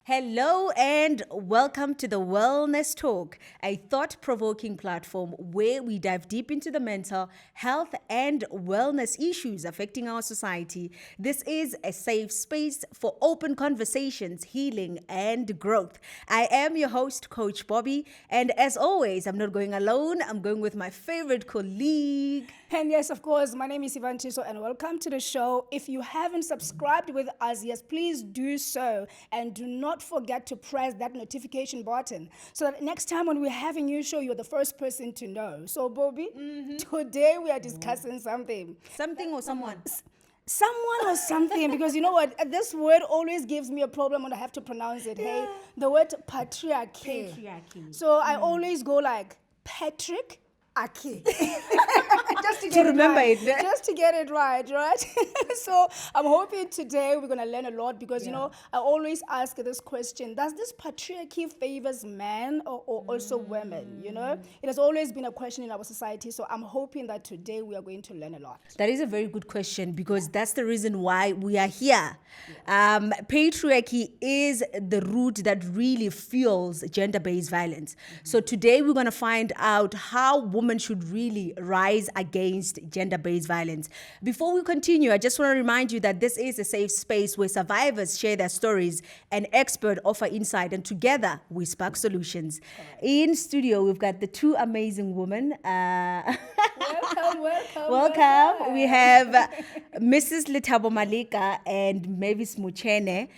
Hello and welcome to the Wellness Talk, a thought-provoking platform where we dive deep into the mental health and wellness issues affecting our society. This is a safe space for open conversations, healing, and growth. I am your host, Coach Boby, and as always, I'm not going alone. I'm going with my favorite colleague. And yes, of course, my name is Nteso and welcome to the show. If you haven't subscribed with us, yes, please do so. And do not forget to press that notification button so that next time when we have a new show, you're the first person to know. So, Bobby, today we are discussing something. Something or someone? Someone or something, because you know what? This word always gives me a problem when I have to pronounce it. Hey, the word patriarchy. So I always go like Patrick. Just to remember it. Just to get it right? So I'm hoping today we're going to learn a lot because, you know, I always ask this question. Does this patriarchy favors men or also women? You know, it has always been a question in our society. So I'm hoping that today we are going to learn a lot. That is a very good question because that's the reason why we are here. Patriarchy is the root that really fuels gender-based violence. So today we're going to find out how women should really rise against gender-based violence. Before we continue, I just want to remind you that this is a safe space where survivors share their stories and experts offer insight, and together we spark solutions. In studio, we've got the two amazing women. Welcome. We have Mrs. Lethabo Maleka and Mavis Muchene.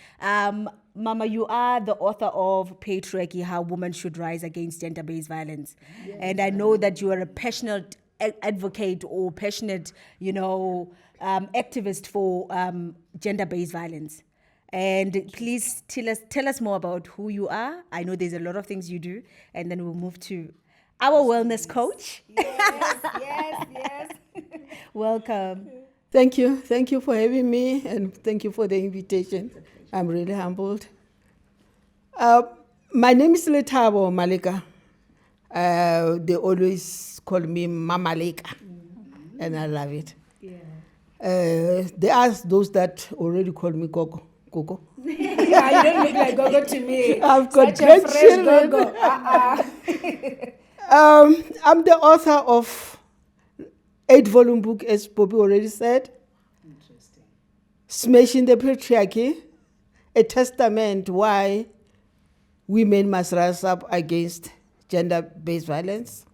Mama, you are the author of Patriarchy, How Women Should Rise Against Gender-Based Violence. Yes. And I know that you are a passionate advocate or passionate, activist for gender-based violence. And please tell us more about who you are. I know there's a lot of things you do. And then we'll move to our wellness coach. Yes. Welcome. Thank you. Thank you for having me, and thank you for the invitation. I'm really humbled. My name is Lethabo Maleka. They always call me Mama Leka, and I love it. Yeah. There are those that already call me Gogo. Yeah, you don't look like Gogo to me. I've got such great a fresh children. Gogo. I'm the author of 8-volume book, as Boby already said. Interesting. Smashing the Patriarchy, a testament why women must rise up against gender-based violence.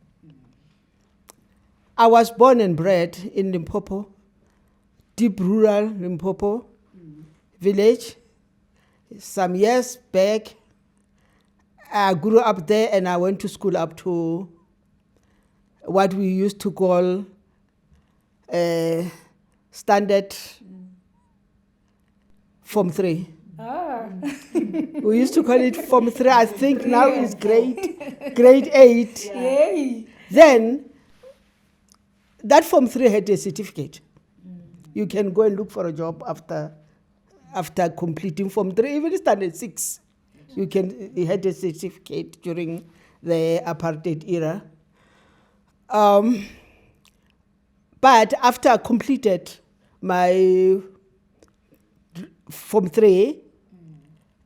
I was born and bred in Limpopo, deep rural Limpopo village. Some years back, I grew up there and I went to school up to what we used to call standard Form 3. We used to call it Form 3. I think now it's grade 8. Yay. Then, that Form 3 had a certificate. You can go and look for a job after completing Form 3, even standard 6. You had a certificate during the apartheid era. But after I completed my Form 3,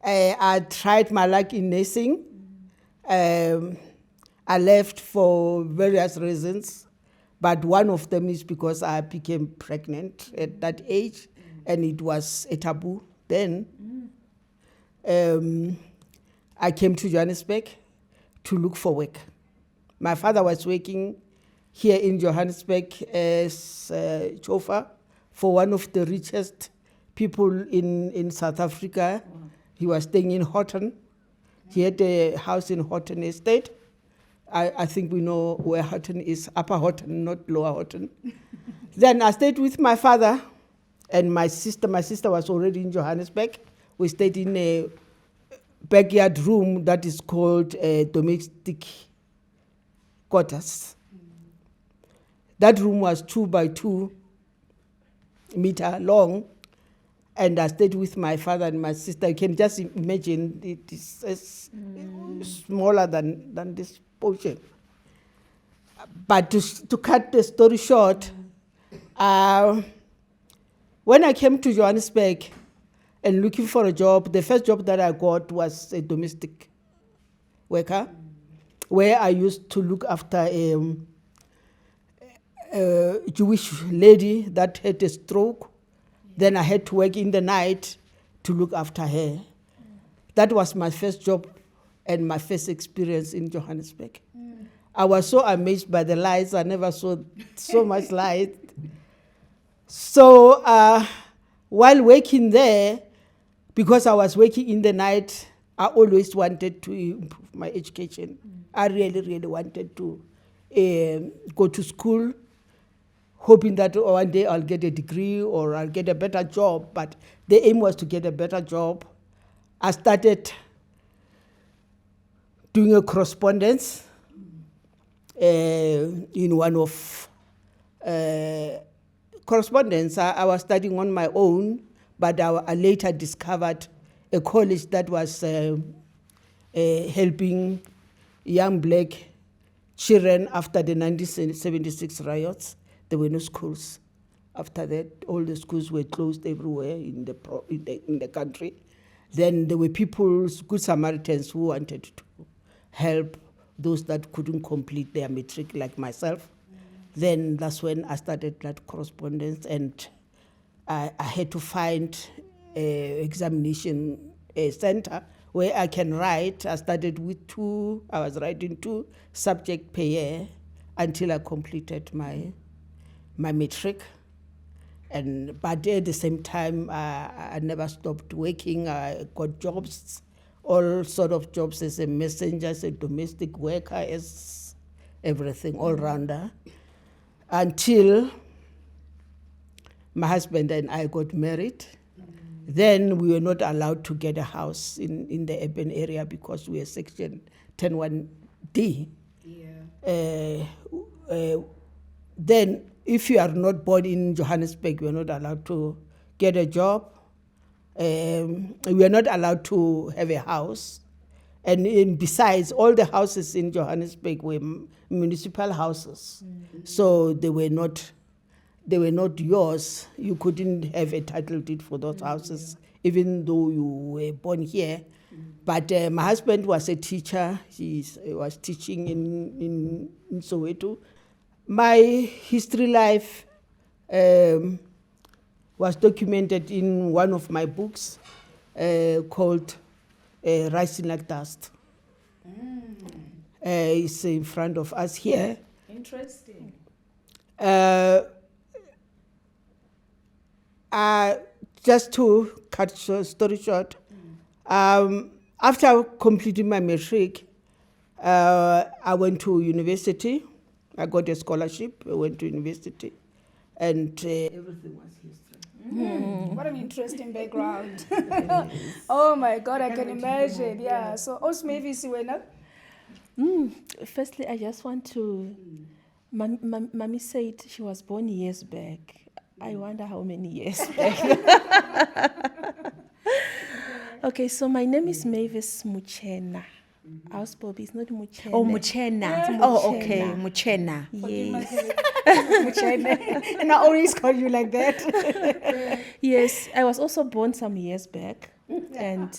I tried my luck in nursing. I left for various reasons, but one of them is because I became pregnant at that age, and it was a taboo then. I came to Johannesburg to look for work. My father was working here in Johannesburg as a chauffeur for one of the richest people in South Africa. Wow. He was staying in Houghton. He had a house in Houghton Estate. I think we know where Houghton is, Upper Houghton, not Lower Houghton. Then I stayed with my father and my sister. My sister was already in Johannesburg. We stayed in a backyard room that is called domestic quarters. That room was 2 by 2 meter long, and I stayed with my father and my sister. You can just imagine it is smaller than this portion. But to cut the story short, when I came to Johannesburg, and looking for a job. The first job that I got was a domestic worker, where I used to look after a Jewish lady that had a stroke. Then I had to work in the night to look after her. That was my first job and my first experience in Johannesburg. I was so amazed by the lights. I never saw so much light. So while working there, because I was working in the night, I always wanted to improve my education. I really, really wanted to go to school, hoping that one day I'll get a degree or I'll get a better job. But the aim was to get a better job. I started doing a correspondence in one of correspondence. I was studying on my own, but I later discovered a college that was helping young black children after the 1976 riots. There were no schools. After that, all the schools were closed everywhere in the country. Then there were people, good Samaritans, who wanted to help those that couldn't complete their matric, like myself. Then that's when I started that correspondence, and I had to find an examination center where I can write. I started with 2. I was writing 2 subjects per year until I completed my matric. But at the same time, I never stopped working. I got jobs, all sort of jobs, as a messenger, as a domestic worker, as everything, all-rounder, until my husband and I got married. Then we were not allowed to get a house in the urban area because we were Section 101D. Then if you are not born in Johannesburg, you are not allowed to get a job. We are not allowed to have a house. And besides, all the houses in Johannesburg were municipal houses. So they were not yours. You couldn't have a title deed for those houses, even though you were born here. But my husband was a teacher. He was teaching in Soweto. My history life was documented in one of my books called Rising Like Dust. It's in front of us here. Interesting. Just to cut story short, after completing my matric, I went to university. I got a scholarship. I went to university, and everything was history. What an interesting background. Oh my God, I can imagine. Yeah. So, maybe Siwena. Firstly, I just want to. Mommy said she was born years back. I wonder how many years back. Okay, so my name is Mavis Muchena. Ours Boby is not Muchena. Oh, Muchena. Oh, okay, Muchena. Yes. Muchena. And I always call you like that. Yes, I was also born some years back, and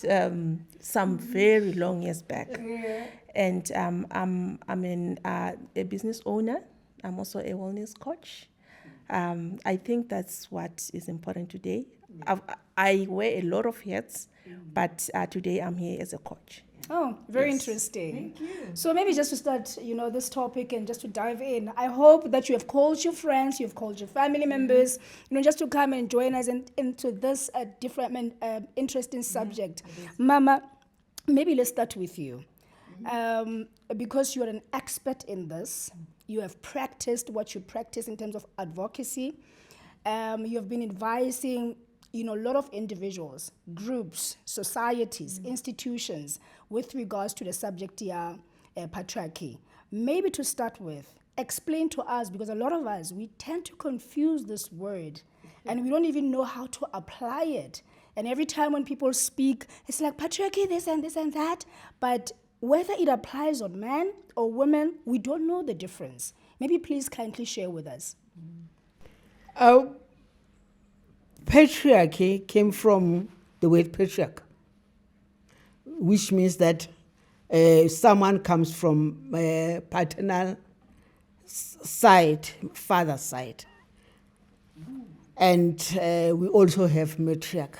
some very long years back. Yeah. And I'm a business owner. I'm also a wellness coach. I think that's what is important today. I wear a lot of hats, but today I'm here as a coach. Oh, very interesting. Thank you. So maybe just to start, this topic and just to dive in, I hope that you have called your friends, you've called your family members, just to come and join us into this different, interesting subject. Mama, maybe let's start with you. Because you're an expert in this, you have practiced what you practice in terms of advocacy. You have been advising, a lot of individuals, groups, societies, institutions with regards to the subject here, patriarchy. Maybe to start with, explain to us, because a lot of us, we tend to confuse this word and we don't even know how to apply it. And every time when people speak, it's like patriarchy, this and that. But whether it applies on men or women, we don't know the difference. Maybe please kindly share with us. Patriarchy came from the word patriarch, which means that someone comes from paternal side, father's side. And we also have matriarch.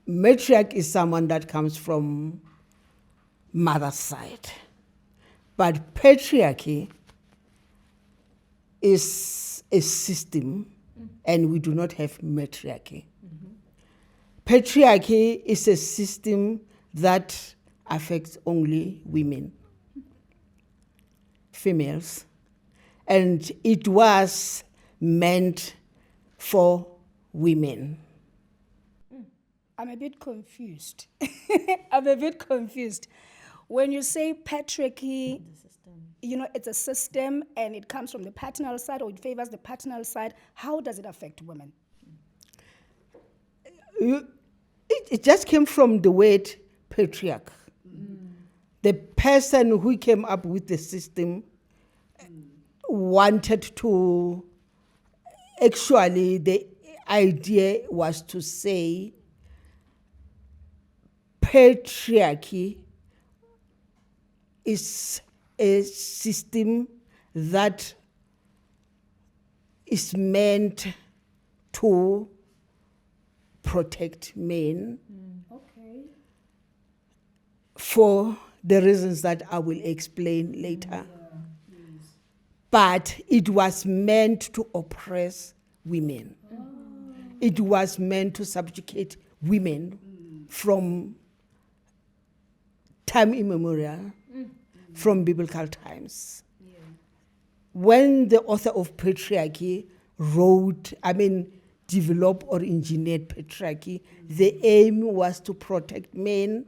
Matriarch is someone that comes from mother's side. But patriarchy is a system, and we do not have matriarchy. Patriarchy is a system that affects only women, females, and it was meant for women. I'm a bit confused. I'm a bit confused. When you say patriarchy, you know, it's a system and it comes from the paternal side, or it favors the paternal side. How does it affect women? It just came from the word patriarch. The person who came up with the system wanted to, actually the idea was to say patriarchy is a system that is meant to protect men for the reasons that I will explain later. But it was meant to oppress women. It was meant to subjugate women from time immemorial, from biblical times. When the author of Patriarchy developed or engineered patriarchy, the aim was to protect men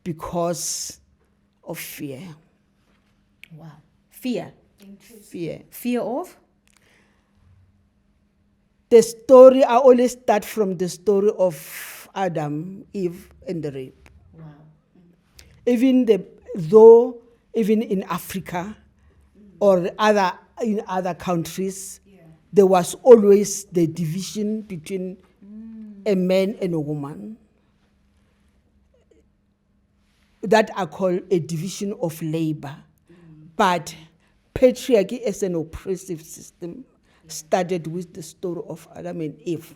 because of fear. Wow. Fear. Fear. Fear of? The story, I always start from the story of Adam, Eve, and the rape. Wow. Even in Africa or in other countries, there was always the division between a man and a woman. That I call a division of labor. But patriarchy as an oppressive system started with the story of Adam and Eve.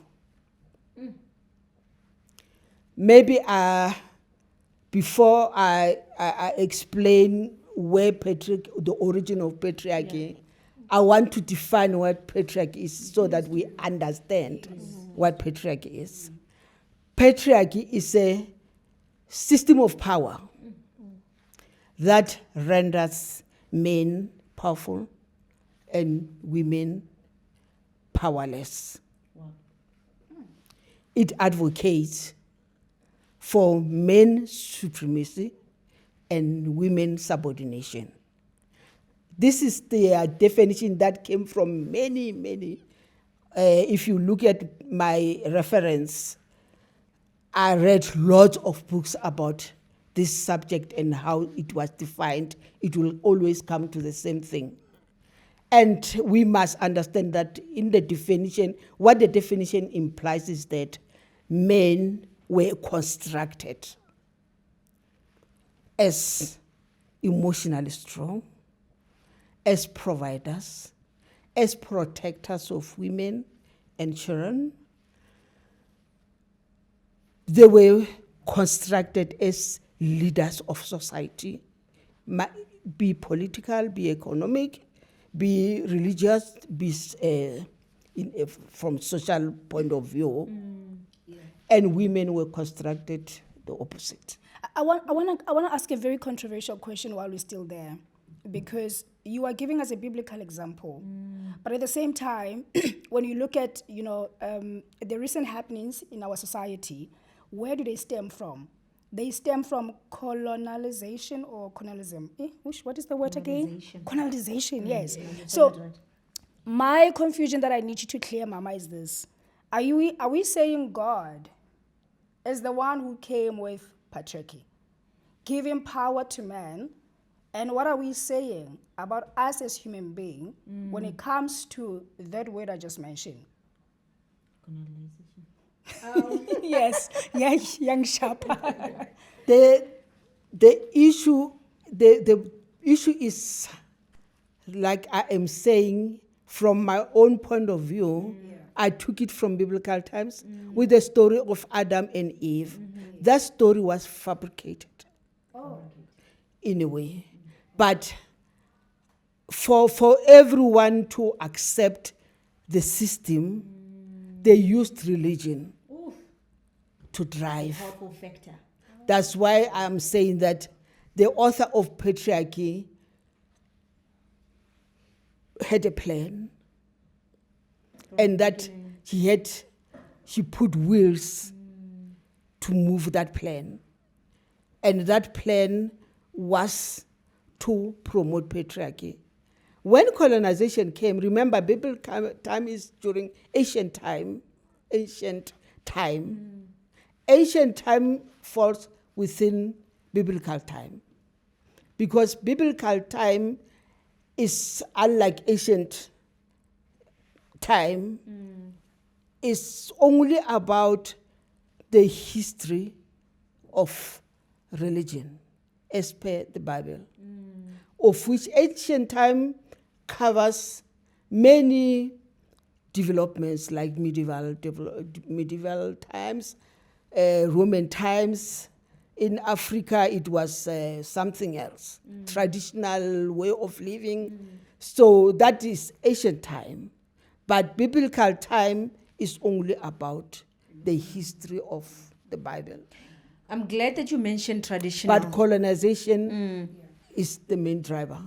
Maybe before I explain where the origin of patriarchy, I want to define what patriarchy is so that we understand what patriarchy is. Patriarchy is a system of power that renders men powerful and women powerless. It advocates for men supremacy and women subordination. This is the definition that came from many. If you look at my reference, I read lots of books about this subject and how it was defined. It will always come to the same thing. And we must understand that in the definition, what the definition implies is that men were constructed as emotionally strong, as providers, as protectors of women and children. They were constructed as leaders of society, be political, be economic, be religious, be from social point of view. And women were constructed the opposite. I want to ask a very controversial question while we're still there, because you are giving us a biblical example, but at the same time, when you look at the recent happenings in our society, where do they stem from? They stem from colonization or colonialism. What is the word again? Colonization, yes. So my confusion that I need you to clear, Mama, is this: Are we saying God is the one who came with patriarchy, giving power to man? And what are we saying about us as human beings when it comes to that word I just mentioned? Yes, young sharp. The issue is, like I am saying, from my own point of view, I took it from biblical times with the story of Adam and Eve. That story was fabricated in a way. But for everyone to accept the system, they used religion to drive. Powerful factor. That's why I'm saying that the author of Patriarchy had a plan, and that he put wheels to move that plan. And that plan was to promote patriarchy. When colonization came, remember, biblical time is during ancient time. Ancient time falls within biblical time, because biblical time is unlike ancient time. It's only about the history of religion as per the Bible, of which ancient time covers many developments like medieval times, Roman times. In Africa, it was something else, traditional way of living. So that is ancient time. But biblical time is only about the history of the Bible. I'm glad that you mentioned traditional. But colonization is the main driver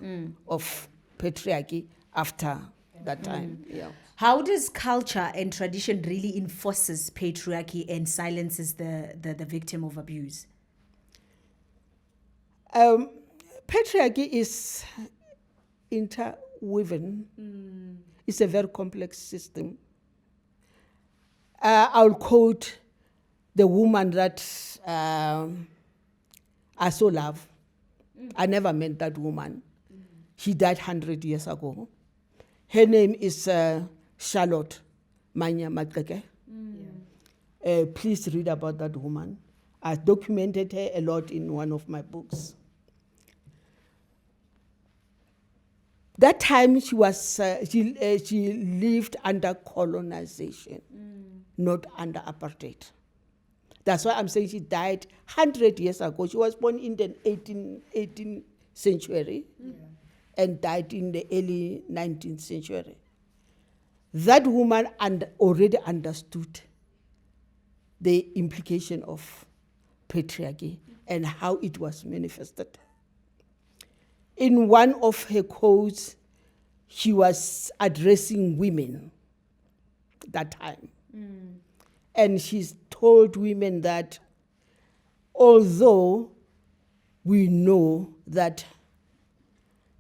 of patriarchy after that time. Yeah. How does culture and tradition really enforces patriarchy and silences the victim of abuse? Patriarchy is interwoven. It's a very complex system. I'll quote the woman that I so love. I never met that woman. She died 100 years ago. Her name is Charlotte Manya Matleke. Please read about that woman. I documented her a lot in one of my books. That time she lived under colonization, not under apartheid. That's why I'm saying she died 100 years ago. She was born in the 18th century and died in the early 19th century. That woman already understood the implication of patriarchy and how it was manifested. In one of her quotes, she was addressing women that time. And she told women that although we know that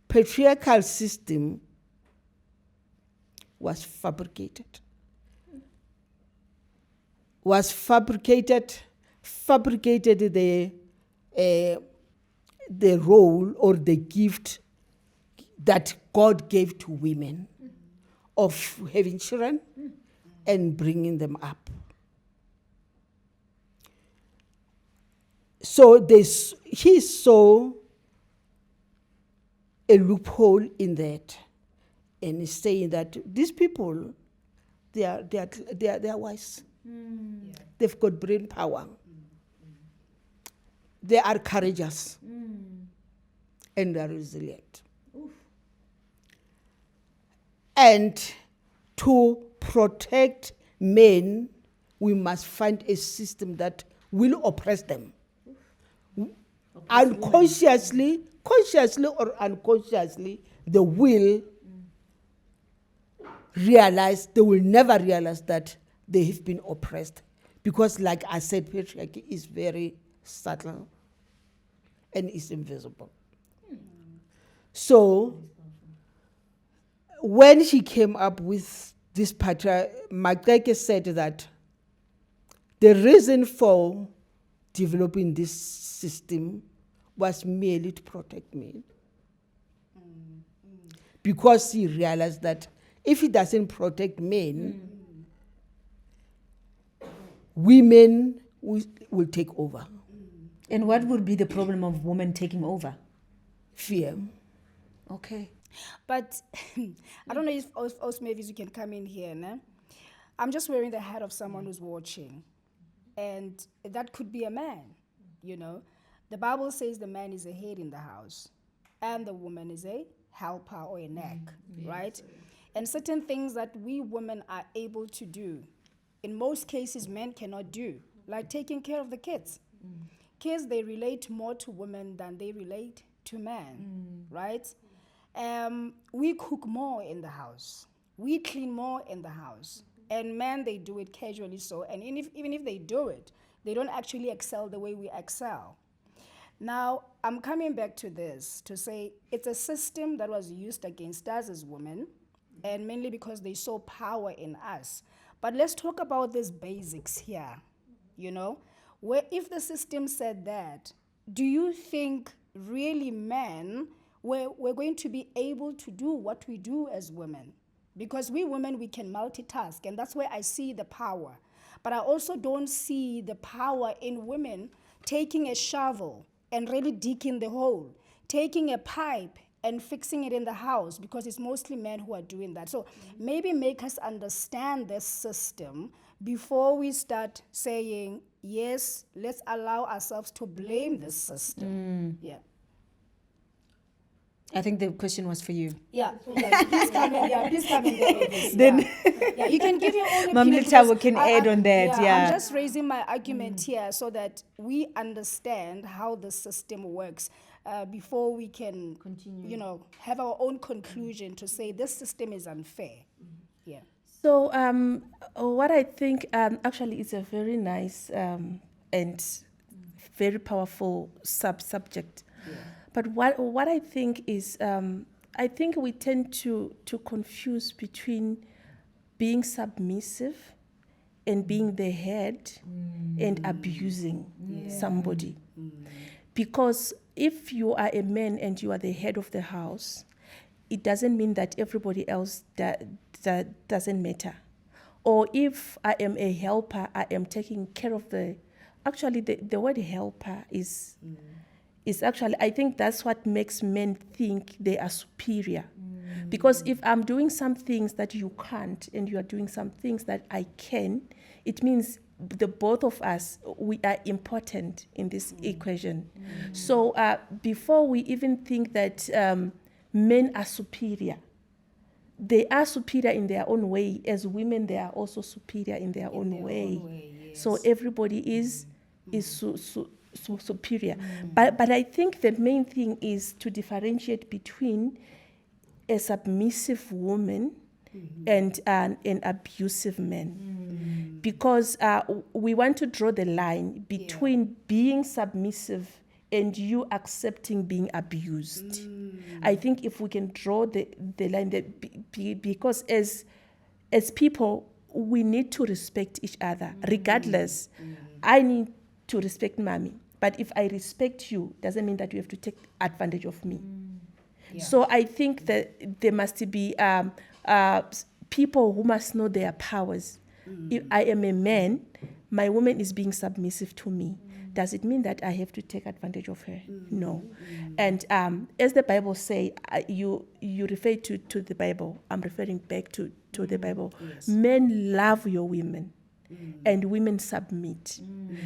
patriarchal system was fabricated the role or the gift that God gave to women of having children and bringing them up. So he saw a loophole in that, and he's saying that these people, they are wise. They've got brain power. They are courageous, and they are resilient. And to protect men, we must find a system that will oppress them. Consciously or unconsciously, they will never realize that they have been oppressed. Because like I said, patriarchy is very subtle and is invisible. So when she came up with this Matleke said that the reason for developing this system was merely to protect men. Because he realized that if he doesn't protect men, women will take over. And what would be the problem of women taking over? Fear. Okay. But I don't know if maybe you can come in here. No? I'm just wearing the hat of someone who's watching. And that could be a man, you know. The Bible says the man is a head in the house and the woman is a helper or a neck, right? And certain things that we women are able to do, in most cases men cannot do, like taking care of the kids. Kids, they relate more to women than they relate to men, right? We cook more in the house. We clean more in the house. And men, they do it casually so. And even if they do it, they don't actually excel the way we excel. Now, I'm coming back to this to say it's a system that was used against us as women, and mainly because they saw power in us. But let's talk about these basics here, you know? Where if the system said that, do you think really men we're going to be able to do what we do as women? Because we women, we can multitask, and that's where I see the power. But I also don't see the power in women taking a shovel and really digging the hole, taking a pipe and fixing it in the house, because it's mostly men who are doing that. So maybe make us understand this system before we start saying, yes, let's allow ourselves to blame this system. Yeah. I think the question was for you. Yeah, please come in. Yeah, please come in there with this. Then yeah, you can give your own Ma'am opinion. Lethabo because can add on that, yeah. I'm just raising my argument here so that we understand how the system works before we can continue. You know, have our own conclusion to say this system is unfair. Yeah. So what I think actually is a very nice and very powerful subject. Yeah. But what I think is, I think we tend to confuse between being submissive and being the head and abusing somebody. Because if you are a man and you are the head of the house, it doesn't mean that everybody else that doesn't matter. Or if I am a helper, I am taking care of actually the word helper is actually, I think that's what makes men think they are superior. Because if I'm doing some things that you can't and you are doing some things that I can, it means the both of us, we are important in this equation. So before we even think that men are superior, they are superior in their own way. As women, they are also superior in their own way. Yes. So everybody is superior. But I think the main thing is to differentiate between a submissive woman and an abusive man. Because we want to draw the line between being submissive and you accepting being abused. I think if we can draw the line, that because as people, we need to respect each other, regardless. I need to respect mommy, but if I respect you, doesn't mean that you have to take advantage of me. So I think that there must be people who must know their powers. If I am a man, my woman is being submissive to me. Does it mean that I have to take advantage of her? No. And as the Bible says, you refer to the Bible. I'm referring back to the Bible. Yes. Men love your women, and women submit.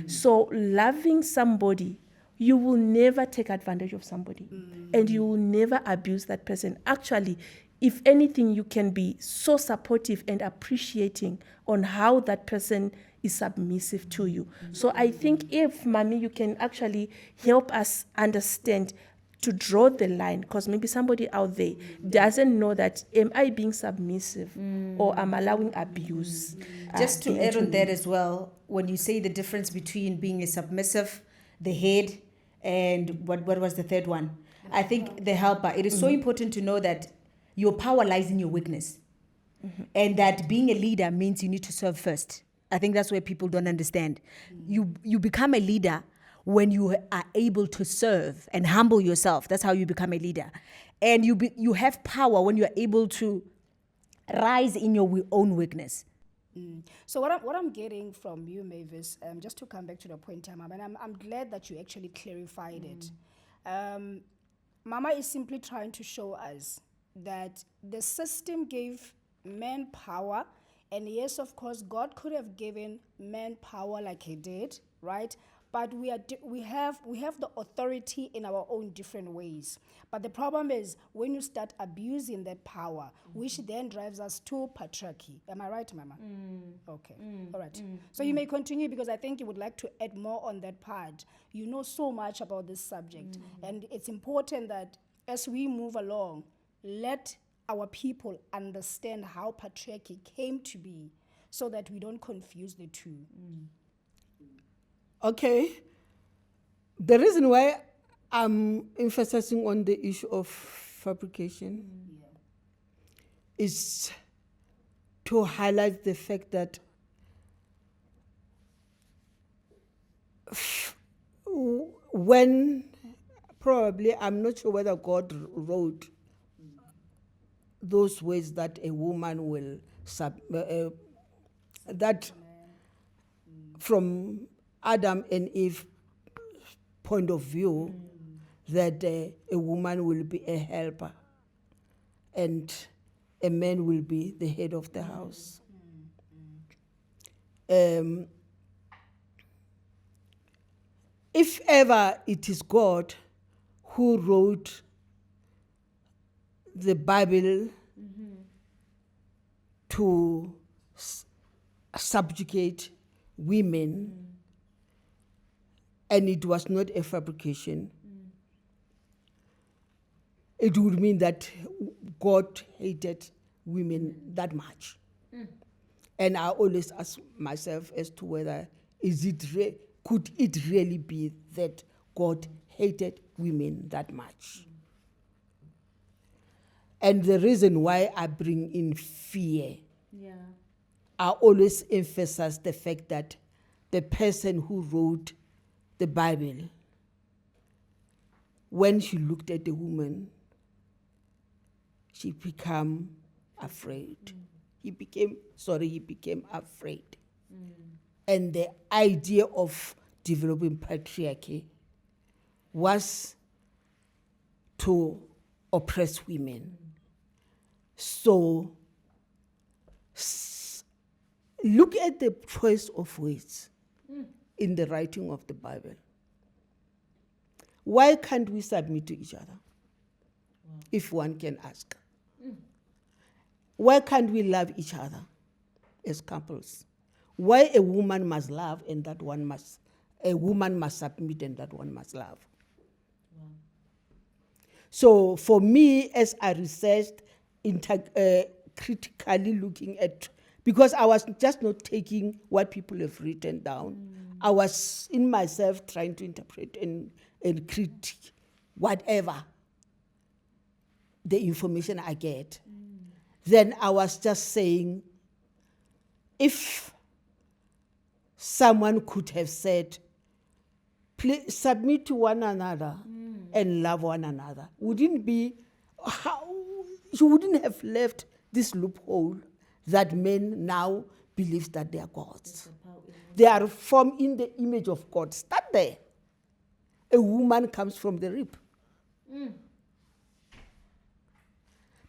So loving somebody, you will never take advantage of somebody, and you will never abuse that person. Actually, if anything, you can be so supportive and appreciating on how that person is submissive to you. So I think if, Mami, you can actually help us understand to draw the line, because maybe somebody out there doesn't know that, am I being submissive or am I allowing abuse? Just to add on that as well, when you say the difference between being a submissive, the head, and what was the third one? I think the helper. It is so important to know that your power lies in your weakness. And that being a leader means you need to serve first. I think that's where people don't understand. You become a leader when you are able to serve and humble yourself. That's how you become a leader. And you have power when you're able to rise in your own weakness. So what I'm getting from you, Mavis, just to come back to the point, Mama, and I'm glad that you actually clarified it. Mama is simply trying to show us that the system gave men power, and yes, of course, God could have given men power like He did, right? But we have the authority in our own different ways. But the problem is when you start abusing that power, which then drives us to patriarchy. Am I right, Mama? Okay. All right. So you may continue, because I think you would like to add more on that part. You know so much about this subject, and it's important that as we move along, let our people understand how patriarchy came to be, so that we don't confuse the two. Okay. The reason why I'm emphasizing on the issue of fabrication is to highlight the fact that when probably, I'm not sure whether God wrote those ways that a woman will that from Adam and Eve point of view, that a woman will be a helper and a man will be the head of the house. If ever it is God who wrote the Bible to subjugate women, and it was not a fabrication, it would mean that God hated women that much. And I always ask myself as to whether could it really be that God hated women that much? And the reason why I bring in fear, I always emphasize the fact that the person who wrote the Bible, when she looked at the woman, she became afraid. He became afraid. And the idea of developing patriarchy was to oppress women. So look at the choice of words in the writing of the Bible. Why can't we submit to each other? If one can ask. Why can't we love each other as couples? Why a woman must love and that a woman must submit and that one must love? So for me, as I researched, critically looking at, because I was just not taking what people have written down. I was in myself trying to interpret and critique whatever the information I get. Then I was just saying, if someone could have said, please submit to one another and love one another, you wouldn't have left this loophole that men now believe that they are gods. They are formed in the image of God. Start there. A woman comes from the rib.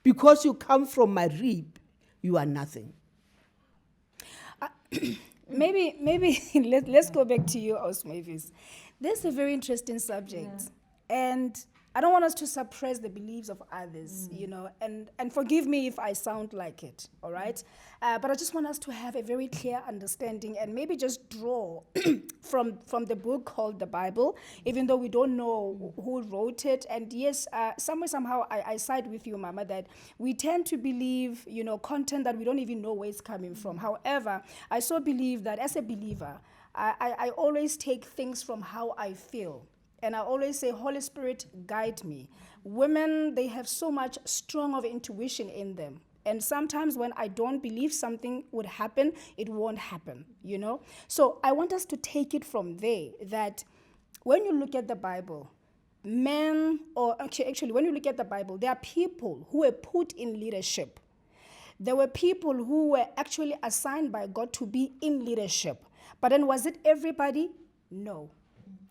Because you come from my rib, you are nothing. Maybe let's go back to you, Mavis. This is a very interesting subject, and I don't want us to suppress the beliefs of others, and forgive me if I sound like it, all right? But I just want us to have a very clear understanding and maybe just draw from the book called the Bible, even though we don't know who wrote it. And yes, somehow I side with you, Mama, that we tend to believe, content that we don't even know where it's coming from. However, I so believe that as a believer, I always take things from how I feel. And I always say, Holy Spirit, guide me. Women, they have so much strong of intuition in them. And sometimes when I don't believe something would happen, it won't happen, So I want us to take it from there, that when you look at the Bible, men, or actually when you look at the Bible, there are people who are put in leadership. there were people who were actually assigned by God to be in leadership. But then was it everybody? No.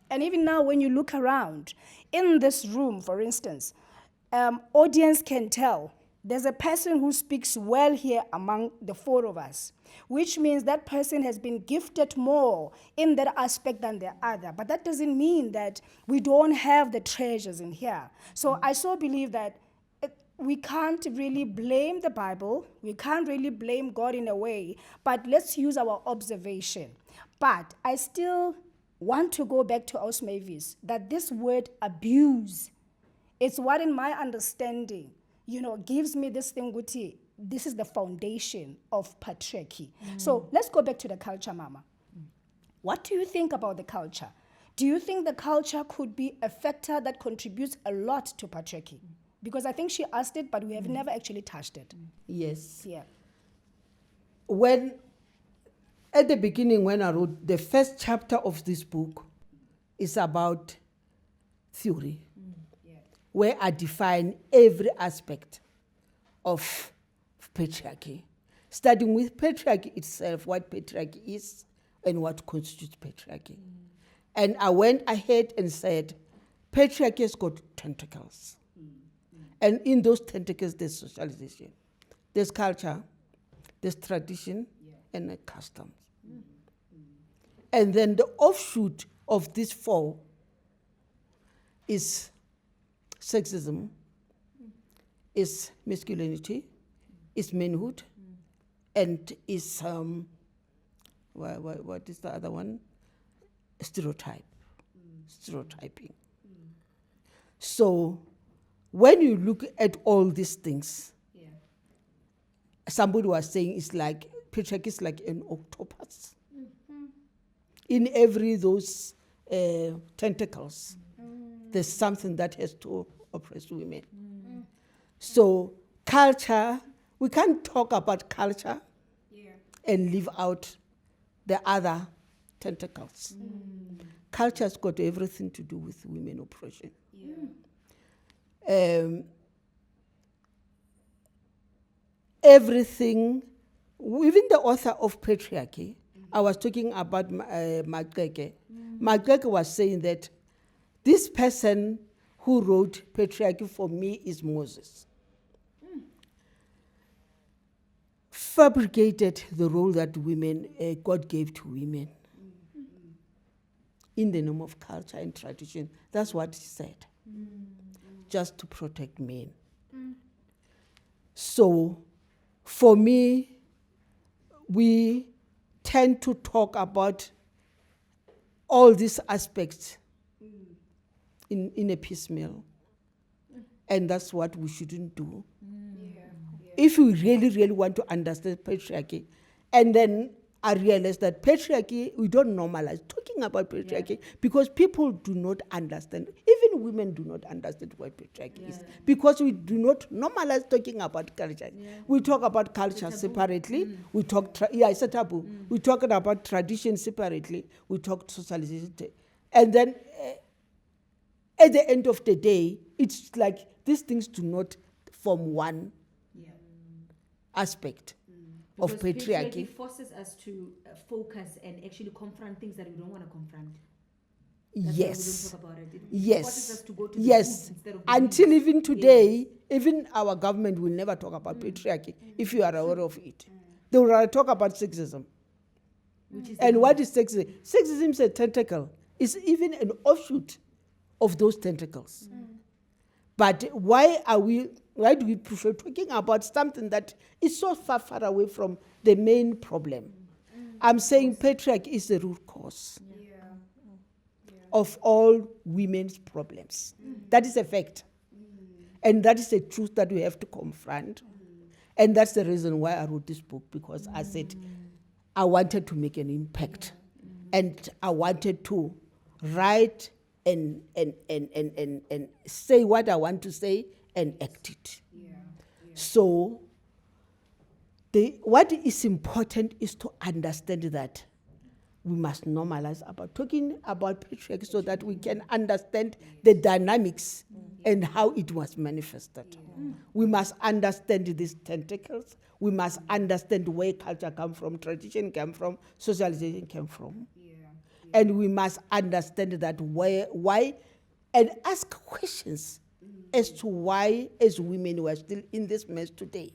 And even now, when you look around, in this room, for instance, audience can tell there's a person who speaks well here among the four of us, which means that person has been gifted more in that aspect than the other. But that doesn't mean that we don't have the treasures in here. So I so believe that we can't really blame the Bible. We can't really blame God in a way, but let's use our observation. But I still want to go back to Os Mavis, that this word abuse, it's what in my understanding, gives me this thing, Guti, this is the foundation of patriarchy. So let's go back to the culture, Mama. What do you think about the culture? Do you think the culture could be a factor that contributes a lot to patriarchy? Because I think she asked it, but we have never actually touched it. Yes. Yeah. At the beginning, when I wrote the first chapter of this book, is about theory, where I define every aspect of patriarchy, starting with patriarchy itself, what patriarchy is and what constitutes patriarchy. And I went ahead and said, patriarchy has got tentacles. And in those tentacles, there's socialization, there's culture, there's tradition, and customs. And then the offshoot of these four is sexism, is masculinity, is manhood, and is, what is the other one? Stereotyping. So when you look at all these things, somebody was saying it's like, patriarchy is like an octopus. In every those tentacles, there's something that has to oppress women. So culture, we can't talk about culture and leave out the other tentacles. Culture's got everything to do with women oppression. Everything, even the author of Patriarchy, I was talking about Maleka. Maleka was saying that this person who wrote Patriarchy for me is Moses. Fabricated the role that women, God gave to women in the name of culture and tradition. That's what he said, just to protect men. So for me, we tend to talk about all these aspects in a piecemeal. And that's what we shouldn't do. If we really, really want to understand patriarchy, and then I realized that patriarchy, we don't normalize talking about patriarchy because people do not understand, even women do not understand what patriarchy is, because we do not normalize talking about culture. We talk about culture separately, we talk, it's a taboo. We talk about tradition separately, we talk socialization. And then at the end of the day, it's like these things do not form one aspect of patriarchy. Forces us to focus and actually confront things that we don't want to confront. Yes. Why we don't talk about it. Yes. Forces us to go to the yes. root instead of Until even today, even our government will never talk about patriarchy if you are aware of it. They will rather talk about sexism. And what is sexism? Sexism is a tentacle. It's even an offshoot of those tentacles. But why do we prefer talking about something that is so far, far away from the main problem? I'm saying patriarchy is the root cause of all women's problems. That is a fact. And that is a truth that we have to confront. And that's the reason why I wrote this book, because I said I wanted to make an impact. And I wanted to write and say what I want to say and act it. So what is important is to understand that we must normalize about talking about patriarchy so that we can understand the dynamics and how it was manifested. We must understand these tentacles. We must understand where culture came from, tradition came from, socialization came from. And we must understand that why, and ask questions as to why, as women, we are still in this mess today.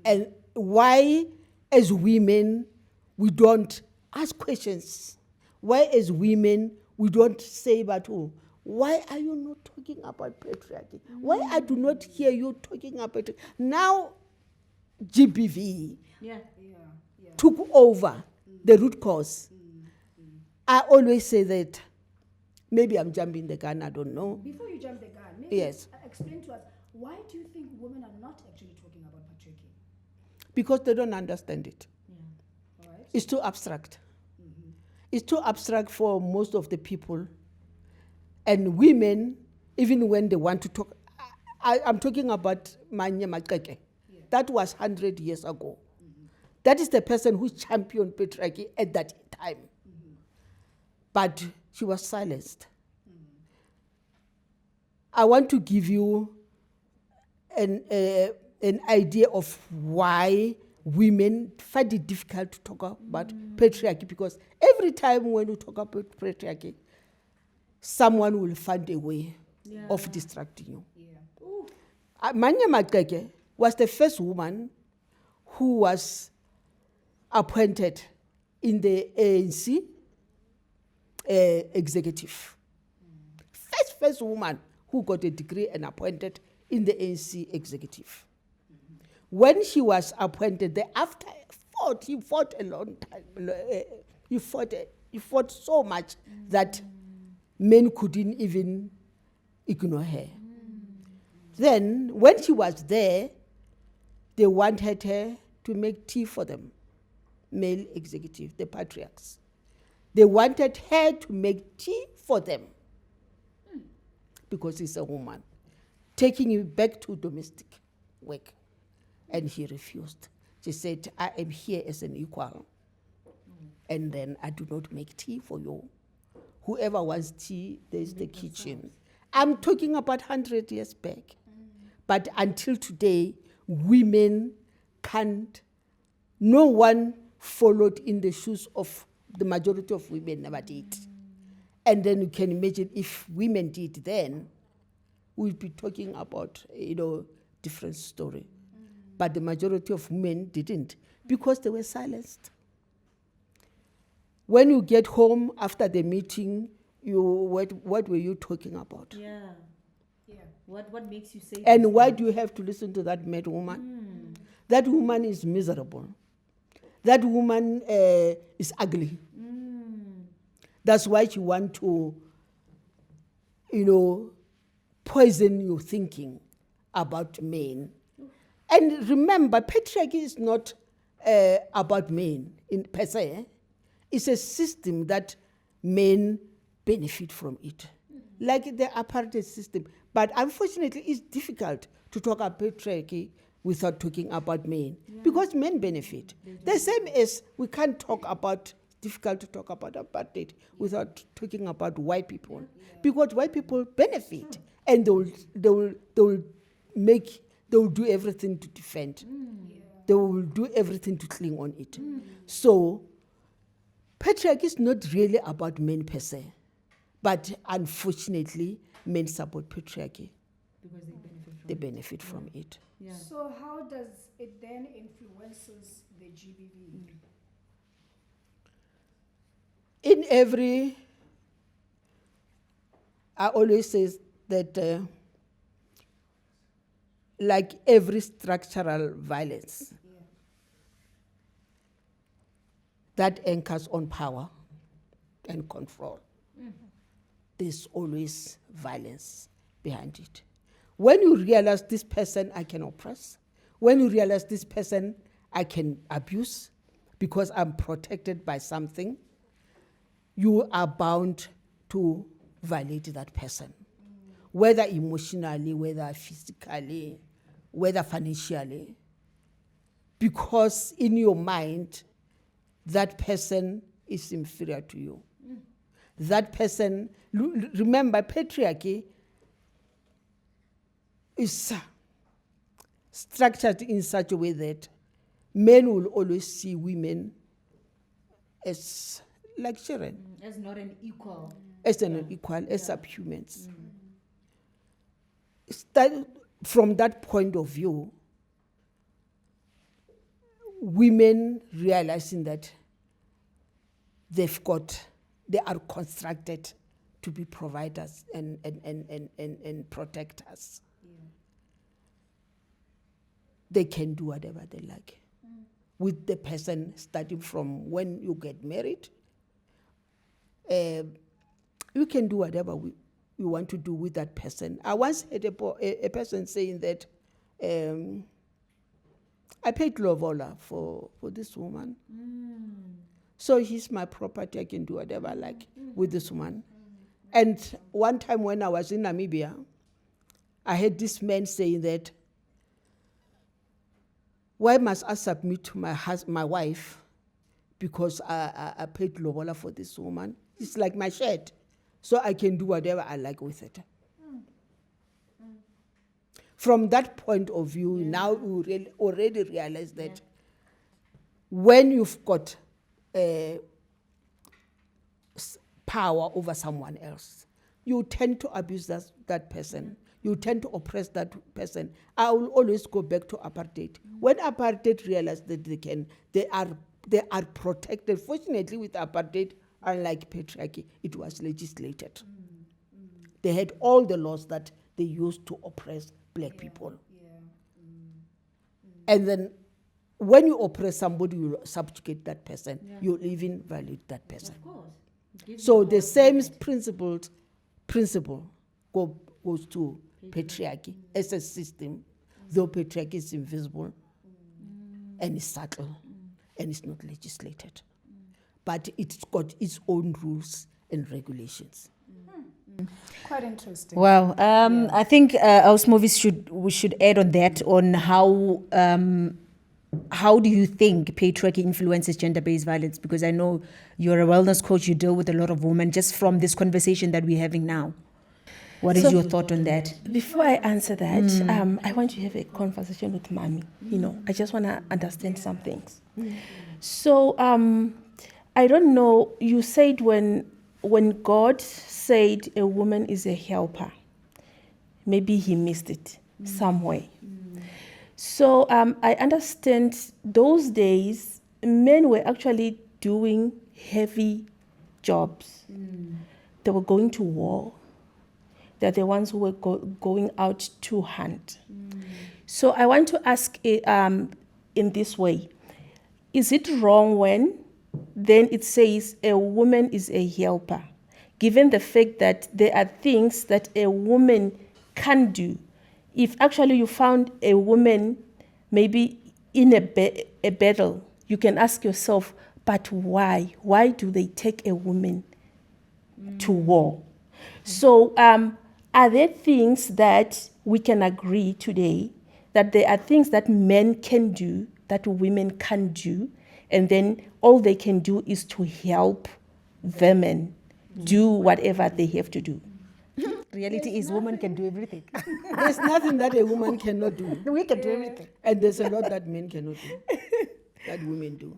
And why, as women, we don't ask questions. Why, as women, we don't say, but oh, why are you not talking about patriarchy? Why I do not hear you talking about it? Now, GBV took over the root cause. I always say that, maybe I'm jumping the gun, I don't know. Before you jump the gun, maybe Yes. explain to us, why do you think women are not actually talking about patriarchy? Because they don't understand it. All right? It's too abstract. It's too abstract for most of the people. And women, even when they want to talk, I'm talking about Manye Makeke. That was 100 years ago. That is the person who championed patriarchy at that time. But she was silenced. I want to give you an idea of why women find it difficult to talk about patriarchy, because every time when you talk about patriarchy, someone will find a way of distracting you. Manye Makeke was the first woman who was appointed in the ANC executive. First woman who got a degree and appointed in the ANC executive. When she was appointed, after he fought a long time. He fought so much that men couldn't even ignore her. Then, when she was there, they wanted her to make tea for them, male executive, the patriarchs. They wanted her to make tea for them because he's a woman, taking him back to domestic work. And he refused. She said, I am here as an equal. And then I do not make tea for you. Whoever wants tea, there's the kitchen. I'm talking about 100 years back. But until today, women can't, no one followed in the shoes of the majority of women never did. And then you can imagine if women did then, we'd be talking about, different story. But the majority of women didn't because they were silenced. When you get home after the meeting, what were you talking about? Yeah. What makes you say And this? why do you have to listen to that mad woman? That woman is miserable. That woman is ugly. That's why you want to, poison your thinking about men. And remember, patriarchy is not about men in per se. It's a system that men benefit from it, like the apartheid system. But unfortunately, it's difficult to talk about patriarchy without talking about men, because men benefit. The same as we can't talk about, difficult to talk about apartheid without talking about white people, because white people benefit, and they will do everything to defend. They will do everything to cling on it. So patriarchy is not really about men per se, but unfortunately, men support patriarchy. Because They benefit from it. Yeah. So how does it then influences the GBV? In every, I always say that like every structural violence that anchors on power and control, there's always violence behind it. When you realize this person I can oppress, when you realize this person I can abuse because I'm protected by something, you are bound to violate that person, whether emotionally, whether physically, whether financially, because in your mind, that person is inferior to you. That person, remember, patriarchy is structured in such a way that men will always see women as like children, As not an equal. as an equal, as subhumans. From that point of view, women realizing that they are constructed to be providers and protectors. They can do whatever they like with the person, starting from when you get married. You can do whatever you want to do with that person. I once had a person saying that I paid lovola for this woman. So he's my property, I can do whatever I like with this woman. And one time when I was in Namibia, I had this man saying that, why must I submit to my wife because I paid lovola for this woman? It's like my shirt, so I can do whatever I like with it. From that point of view, now you already realize that when you've got power over someone else, you tend to abuse that person. You tend to oppress that person. I will always go back to apartheid. When apartheid realized that they are protected. Fortunately, with apartheid, unlike patriarchy, it was legislated. They had all the laws that they used to oppress black people. And then when you oppress somebody, you subjugate that person. You even validate that person. Of course. So the same principle goes to patriarchy as a system, though patriarchy is invisible and is subtle and is not legislated. But it's got its own rules and regulations. Quite interesting. Wow. I think Osmovis we should add on that, on how do you think patriarchy influences gender-based violence? Because I know you're a wellness coach, you deal with a lot of women, just from this conversation that we're having now. What is your thought on that? Before I answer that, I want to have a conversation with Mommy. I just want to understand some things. So I don't know, you said when God said a woman is a helper, maybe he missed it somewhere. So I understand those days, men were actually doing heavy jobs. They were going to war. They're the ones who were going out to hunt. So I want to ask in this way, is it wrong when then it says a woman is a helper, given the fact that there are things that a woman can do? If actually you found a woman maybe in a battle, you can ask yourself, but why? Why do they take a woman to war? So are there things that we can agree today that there are things that men can do that women can't do, and then all they can do is to help women do whatever they have to do? Reality is women can do everything. There's nothing that a woman cannot do. We can do everything. And there's a lot that men cannot do, that women do.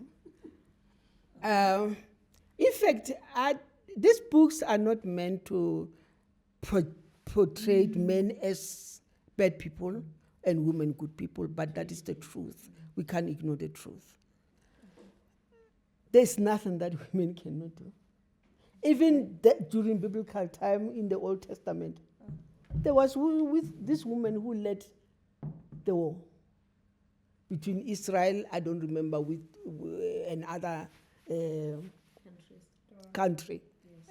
In fact, these books are not meant to portray men as bad people and women good people, but that is the truth. We can't ignore the truth. There's nothing that women cannot do. Even during biblical time in the Old Testament, there was with this woman who led the war between Israel, I don't remember, with another country.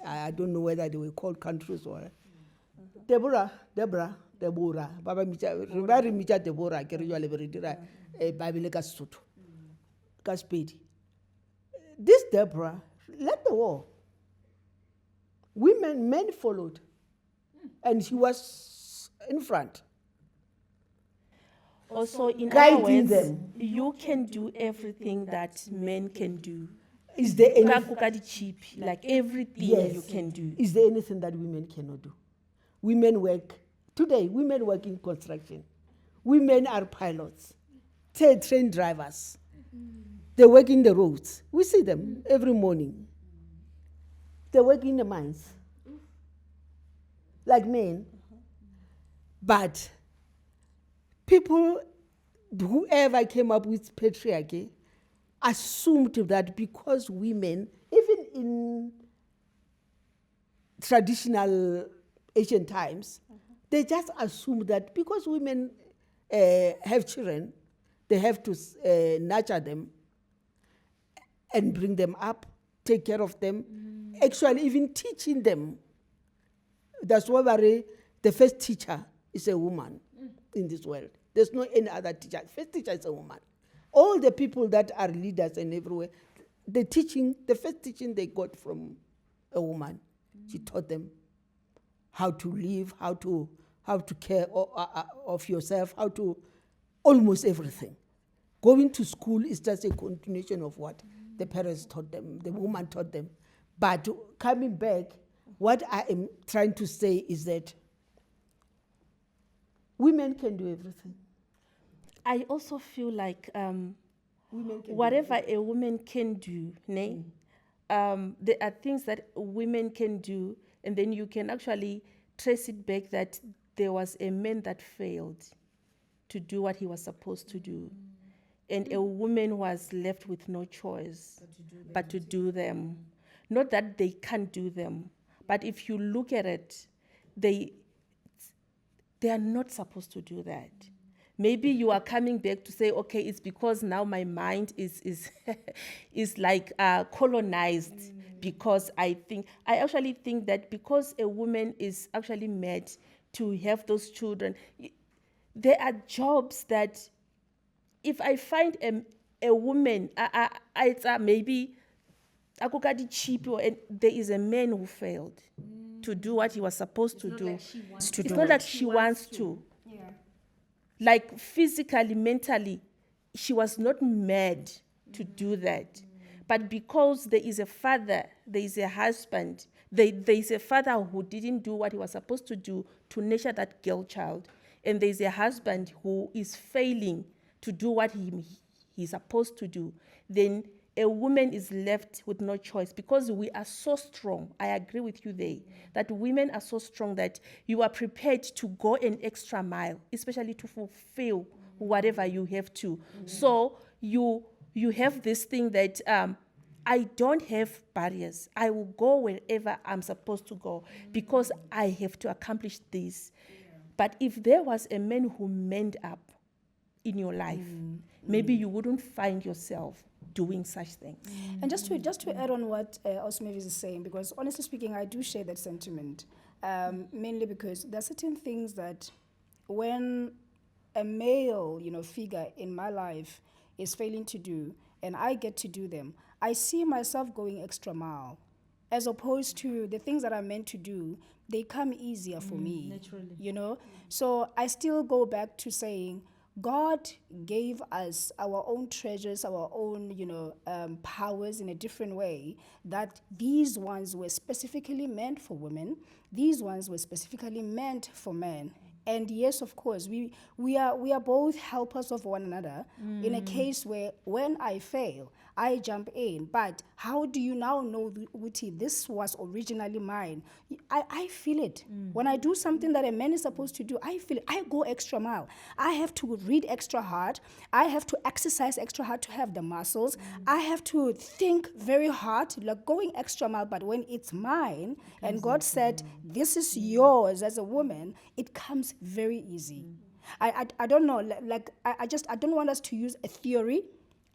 I don't know whether they were called countries or. Deborah. Baba micha Deborah, ke re jwale be re dira Bible ka Sesotho, ka Sepedi. This Deborah led the war. Men followed, and he was in front. Also, in other Guiding words, them. you can do everything that men can do. Is there any, Cheap, like everything Yes. you can do. is there anything that women cannot do? Women work, today, women work in construction. Women are pilots, train drivers. They work in the roads. We see them every morning. They work in the mines, like men. But people, whoever came up with patriarchy, assumed that because women, even in traditional Asian times, they just assumed that because women have children, they have to nurture them and bring them up, take care of them, actually even teaching them. That's why the first teacher is a woman in this world. There's no any other teacher. First teacher is a woman. All the people that are leaders and everywhere, the first teaching they got from a woman. She taught them how to live, how to care of yourself, how to almost everything. Going to school is just a continuation of what the parents taught them, the woman taught them. But coming back, what I am trying to say is that women can do everything. I also feel like Women can whatever a woman can do, there are things that women can do, and then you can actually trace it back that there was a man that failed to do what he was supposed to do. And a woman was left with no choice but to do them. Not that they can't do them, but if you look at it, they are not supposed to do that. Maybe you are coming back to say, okay, it's because now my mind is is like colonized, because I actually think that because a woman is actually made to have those children, there are jobs that if I find a woman, it's maybe cheap, and there is a man who failed to do what he was supposed to do. It's not like she wants to. Yeah. Like physically, mentally, she was not made to do that. But because there is a father, there is a husband, there is a father who didn't do what he was supposed to do to nurture that girl child, and there is a husband who is failing to do what he's supposed to do, then a woman is left with no choice, because we are so strong. I agree with you there, that women are so strong that you are prepared to go an extra mile, especially to fulfill whatever you have to. So you have this thing that I don't have barriers. I will go wherever I'm supposed to go because I have to accomplish this. But if there was a man who manned up in your life, maybe you wouldn't find yourself doing such things. And just to add on what Osmavis is saying, because honestly speaking, I do share that sentiment, mainly because there are certain things that when a male, figure in my life is failing to do, and I get to do them, I see myself going extra mile, as opposed to the things that I'm meant to do, they come easier for me, naturally. So I still go back to saying, God gave us our own treasures, our own, powers in a different way, that these ones were specifically meant for women, these ones were specifically meant for men. And yes, of course, we are both helpers of one another in a case where when I fail, I jump in. But how do you now know, Uti, this was originally mine? I feel it. When I do something that a man is supposed to do, I feel it. I go extra mile. I have to read extra hard. I have to exercise extra hard to have the muscles. I have to think very hard, like going extra mile. But when it's mine, and God said, this is yours as a woman, it comes very easy. I don't know, I don't want us to use a theory.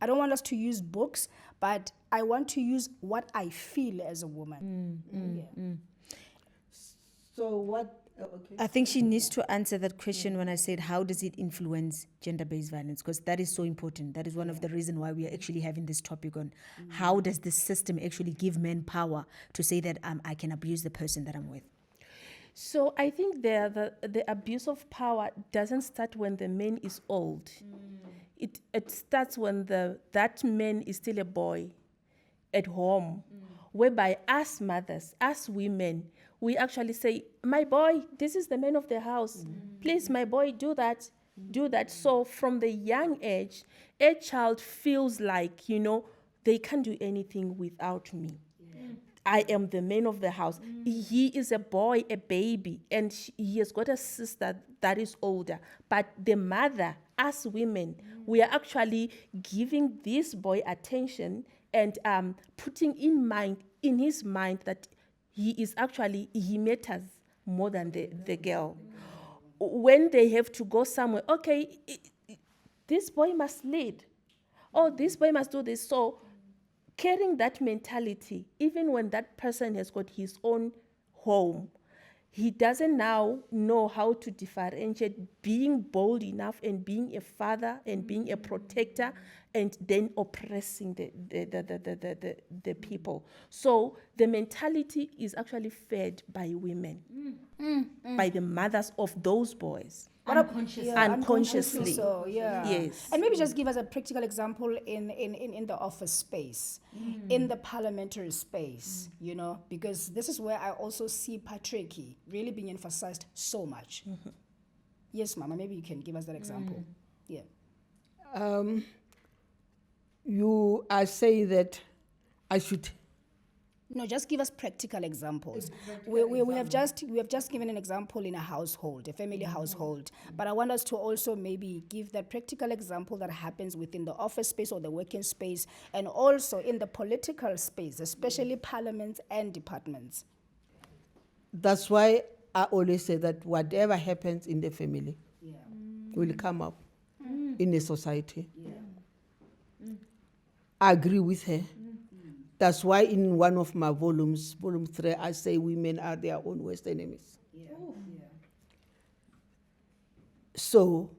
I don't want us to use books, but I want to use what I feel as a woman. So what? Okay. I think she needs to answer that question when I said, how does it influence gender-based violence? Because that is so important. That is one of the reasons why we are actually having this topic on how does the system actually give men power to say that I can abuse the person that I'm with. So I think the abuse of power doesn't start when the man is old. It starts when that man is still a boy. at home, whereby us mothers, us women, we actually say, my boy, this is the man of the house. Please, my boy, do that, do that. So from the young age, a child feels like, they can't do anything without me. I am the man of the house. He is a boy, a baby, and he has got a sister that is older. But the mother, us women, we are actually giving this boy attention and putting in his mind that he matters more than the girl. When they have to go somewhere, okay, this boy must lead. Oh, this boy must do this. So carrying that mentality, even when that person has got his own home, he doesn't now know how to differentiate being bold enough and being a father and being a protector and then oppressing the people. So the mentality is actually fed by women, by the mothers of those boys. Unconsciously. Unconsciously. So, yeah. Yes. And maybe just give us a practical example in the office space, in the parliamentary space, because this is where I also see patriarchy really being emphasized so much. Yes, Mama, maybe you can give us that example. Yeah. You are saying that I should. No, just give us practical examples. We have just given an example in a household, a family household. But I want us to also maybe give that practical example that happens within the office space or the working space, and also in the political space, especially parliaments and departments. That's why I always say that whatever happens in the family will come up in a society. I agree with her. That's why in one of my volumes, volume 3, I say women are their own worst enemies. So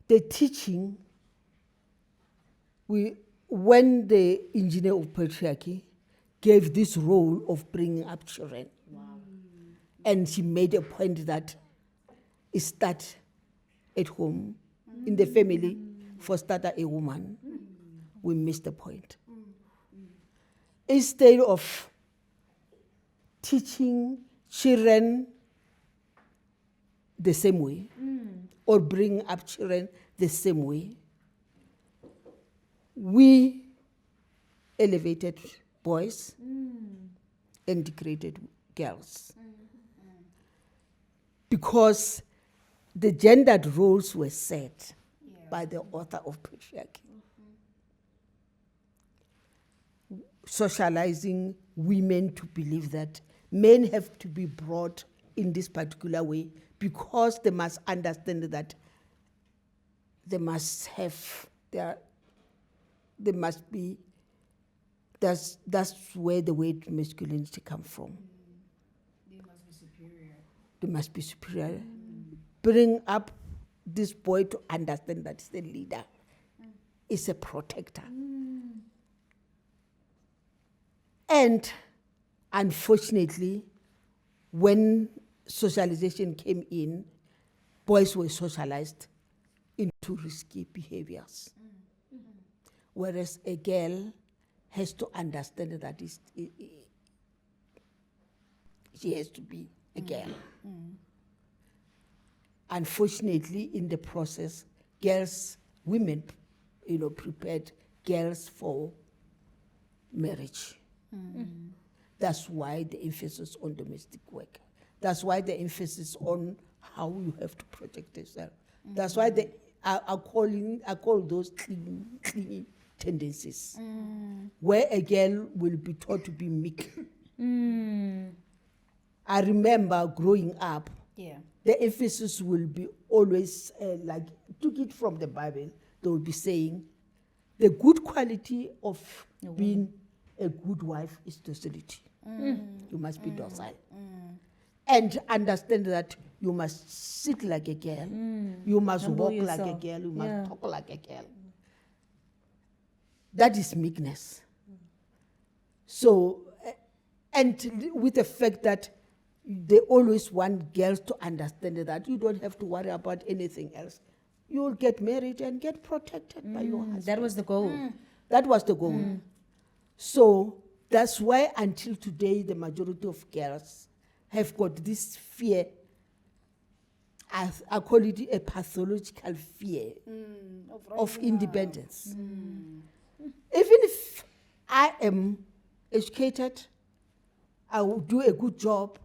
the teaching, when the engineer of patriarchy gave this role of bringing up children, and she made a point that it starts at home, in the family, for starter a woman, we missed the point. Instead of teaching children the same way, or bring up children the same way, we elevated boys and degraded girls. Because the gendered roles were set by the author of patriarchy. Socializing women to believe that men have to be brought in this particular way because they must understand that they must have that's where the word masculinity comes from. They must be superior. They must be superior. Bring up this boy to understand that he's a leader, is a protector. And unfortunately, when socialization came in, boys were socialized into risky behaviors. Whereas a girl has to understand that she has to be a girl. Unfortunately, in the process, women, prepared girls for marriage. That's why the emphasis on domestic work. That's why the emphasis on how you have to protect yourself. That's why I call those clingy tendencies, where a girl will be taught to be meek. I remember growing up, the emphasis will be always took it from the Bible. They will be saying, the good quality of being a good wife is docility. You must be docile. And understand that you must sit like a girl, you must walk like a girl, you must talk like a girl. That is meekness. So, and with the fact that they always want girls to understand that you don't have to worry about anything else. You will get married and get protected by your husband. That was the goal. That was the goal. So that's why until today, the majority of girls have got this fear. I call it a pathological fear of independence. Even if I am educated, I will do a good job,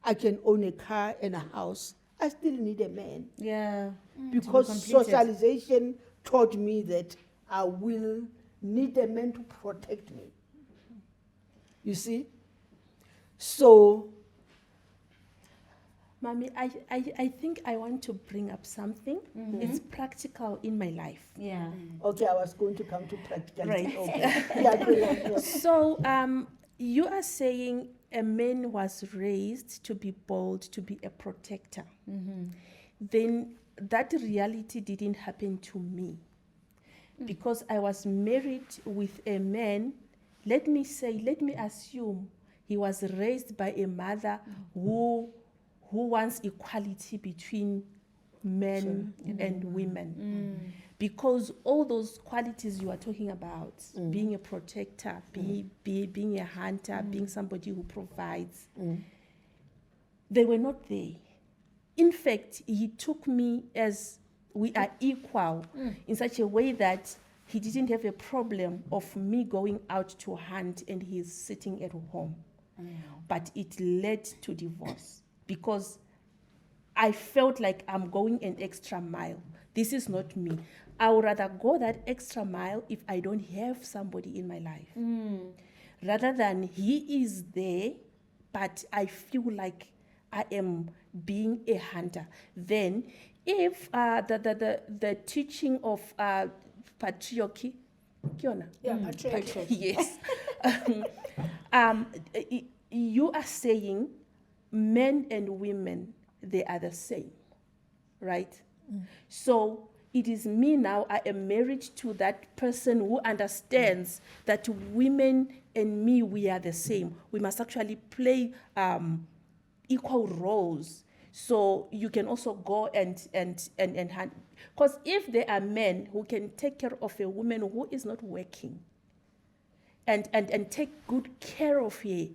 I can own a car and a house, I still need a man. Yeah. Because completed. socialization taught me that I will need a man to protect me. You see? So, Mommy, I think I want to bring up something. It's practical in my life. Yeah. okay, I was going to come to practicality. Right. Okay. Yeah, go on, go on. So, you are saying a man was raised to be bold, to be a protector. Then that reality didn't happen to me because I was married with a man. Let me assume he was raised by a mother who wants equality between men and women. Because all those qualities you are talking about, being a protector, being a hunter, being somebody who provides, they were not there. In fact, he took me as we are equal in such a way that he didn't have a problem of me going out to hunt and he's sitting at home. But it led to divorce because I felt like I'm going an extra mile. This is not me. I would rather go that extra mile if I don't have somebody in my life. Rather than he is there, but I feel like I am being a hunter. Then if the teaching of patriarchy, Nkoana? Yeah, patriarchy. Yes. You are saying men and women, they are the same, right? So it is me now, I am married to that person who understands that women and me, we are the same. We must actually play equal roles. So you can also go and hand. Because if there are men who can take care of a woman who is not working, and take good care of her,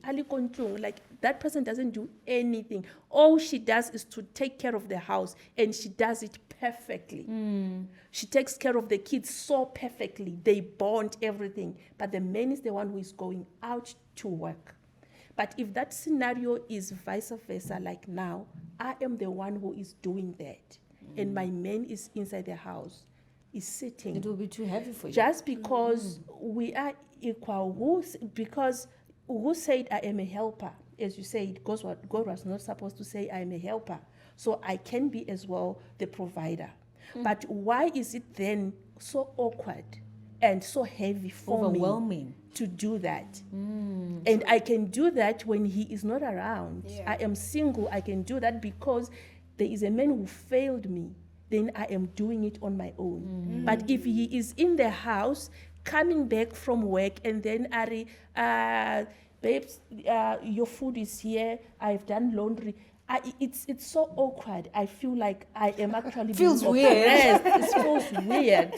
like that person doesn't do anything. All she does is to take care of the house, and she does it perfectly. She takes care of the kids so perfectly. They bond everything. But the man is the one who is going out to work. But if that scenario is vice versa, like now, I am the one who is doing that. And my man is inside the house, is sitting. It will be too heavy for you. Just because we are equal, who said I am a helper? As you said, God was not supposed to say I am a helper. So I can be as well the provider. But why is it then so awkward and so heavy for Overwhelming. me to do that? And I can do that when he is not around. Yeah. I am single, I can do that because there is a man who failed me. Then I am doing it on my own. But if he is in the house, coming back from work, and then Ari, babes, your food is here, I've done laundry. It's so awkward. I feel like I am actually Feels being weird. oppressed. It feels weird.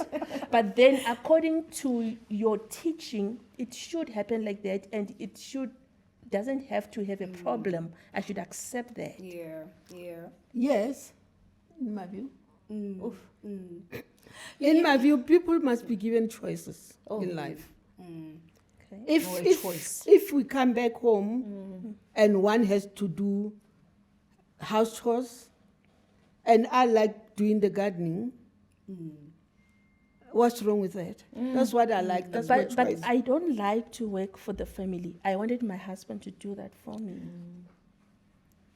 But then according to your teaching, it should happen like that, and it doesn't have to have a problem. I should accept that. Yeah, yeah. Yes, in my view. In my view, people must be given choices in life. Okay. If we come back home and one has to do house chores, and I like doing the gardening, what's wrong with that? That's what I like. That's my choice. But I don't like to work for the family. I wanted my husband to do that for me.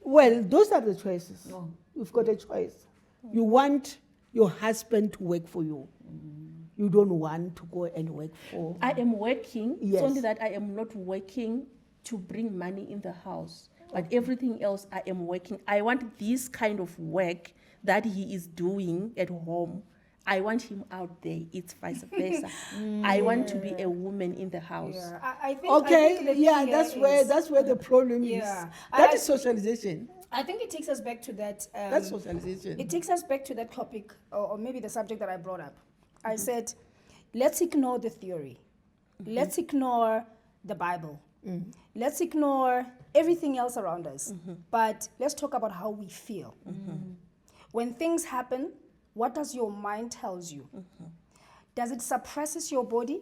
Well, those are the choices. You've got a choice. You want your husband to work for you. You don't want to go and work for. I am working. Yes. It's only that I am not working to bring money in the house. But everything else, I am working. I want this kind of work that he is doing at home. I want him out there. It's vice versa. I want to be a woman in the house. Yeah, I think. Okay, I think the yeah, thing that's where the problem Yeah. is. That is socialization. I think it takes us back to that. That's socialization. It takes us back to that topic, or maybe the subject that I brought up. I said, let's ignore the theory. Let's ignore the Bible. Let's ignore everything else around us, but let's talk about how we feel. When things happen, what does your mind tells you? Does it suppresses your body?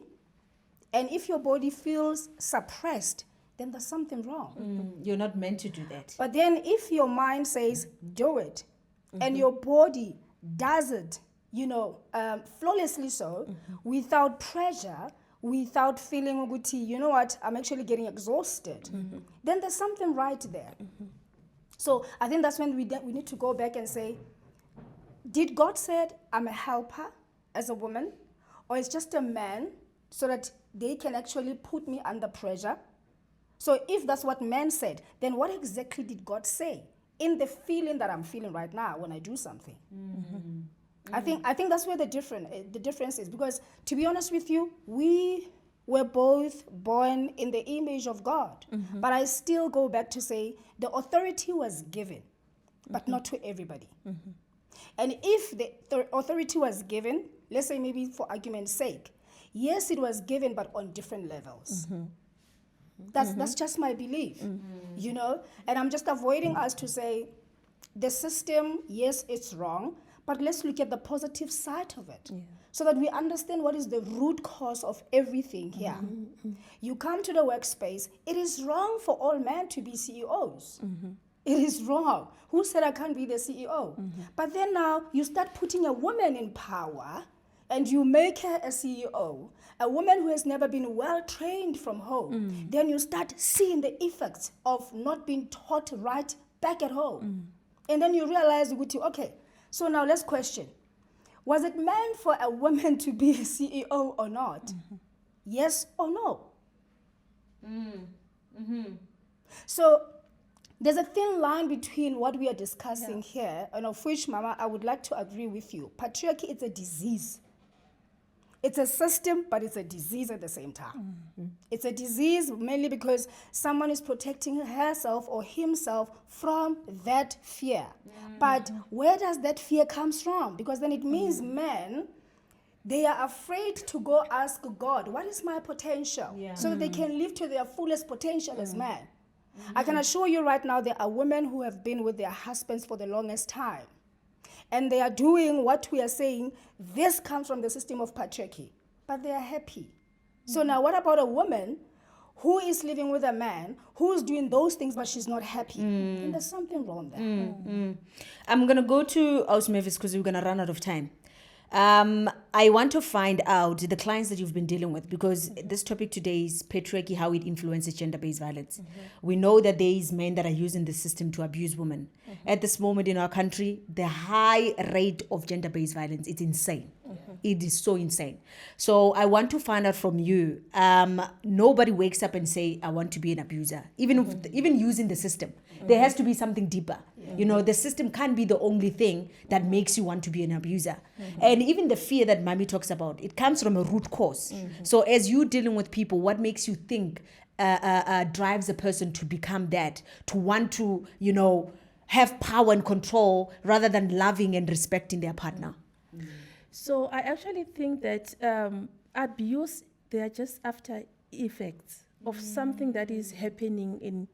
And if your body feels suppressed, then there's something wrong. You're not meant to do that. But then if your mind says, do it, and your body does it, flawlessly so, without pressure, without feeling, you know what, I'm actually getting exhausted, then there's something right there. So I think that's when we need to go back and say, did God said I'm a helper as a woman, or it's just a man so that they can actually put me under pressure? So if that's what man said, then what exactly did God say in the feeling that I'm feeling right now when I do something? I think that's where the difference is, because to be honest with you, we were both born in the image of God, but I still go back to say the authority was given, but not to everybody. And if the authority was given, let's say maybe for argument's sake, yes, it was given, but on different levels. That's just my belief, and I'm just avoiding us to say the system, yes, it's wrong, but let's look at the positive side of it, so that we understand what is the root cause of everything here. You come to the workspace, it is wrong for all men to be CEOs. It is wrong. Who said I can't be the CEO? But then now you start putting a woman in power and you make her a CEO, a woman who has never been well trained from home. Then you start seeing the effects of not being taught right back at home. And then you realize, okay, so now let's question. Was it meant for a woman to be a CEO or not? Yes or no? So there's a thin line between what we are discussing here, and of which, Mama, I would like to agree with you. Patriarchy is a disease. It's a system, but it's a disease at the same time. It's a disease mainly because someone is protecting herself or himself from that fear. But where does that fear comes from? Because then it means men, they are afraid to go ask God, what is my potential? So that they can live to their fullest potential as men. I can assure you right now, there are women who have been with their husbands for the longest time. And they are doing what we are saying, this comes from the system of patriarchy. But they are happy. So now what about a woman who is living with a man who's doing those things but she's not happy? Then there's something wrong there. I'm going to go to Mavis because we're going to run out of time. I want to find out the clients that you've been dealing with, because this topic today is patriarchy, how it influences gender-based violence. We know that there is men that are using the system to abuse women. At this moment in our country, the high rate of gender-based violence is insane. It is so insane. So I want to find out from you, nobody wakes up and say, I want to be an abuser, even using the system. There has to be something deeper. The system can't be the only thing that makes you want to be an abuser. And even the fear that Mami talks about, it comes from a root cause. So as you dealing with people, what makes you think drives a person to become that, to want to, have power and control rather than loving and respecting their partner? So I actually think that abuse, they are just after effects of something that is happening in,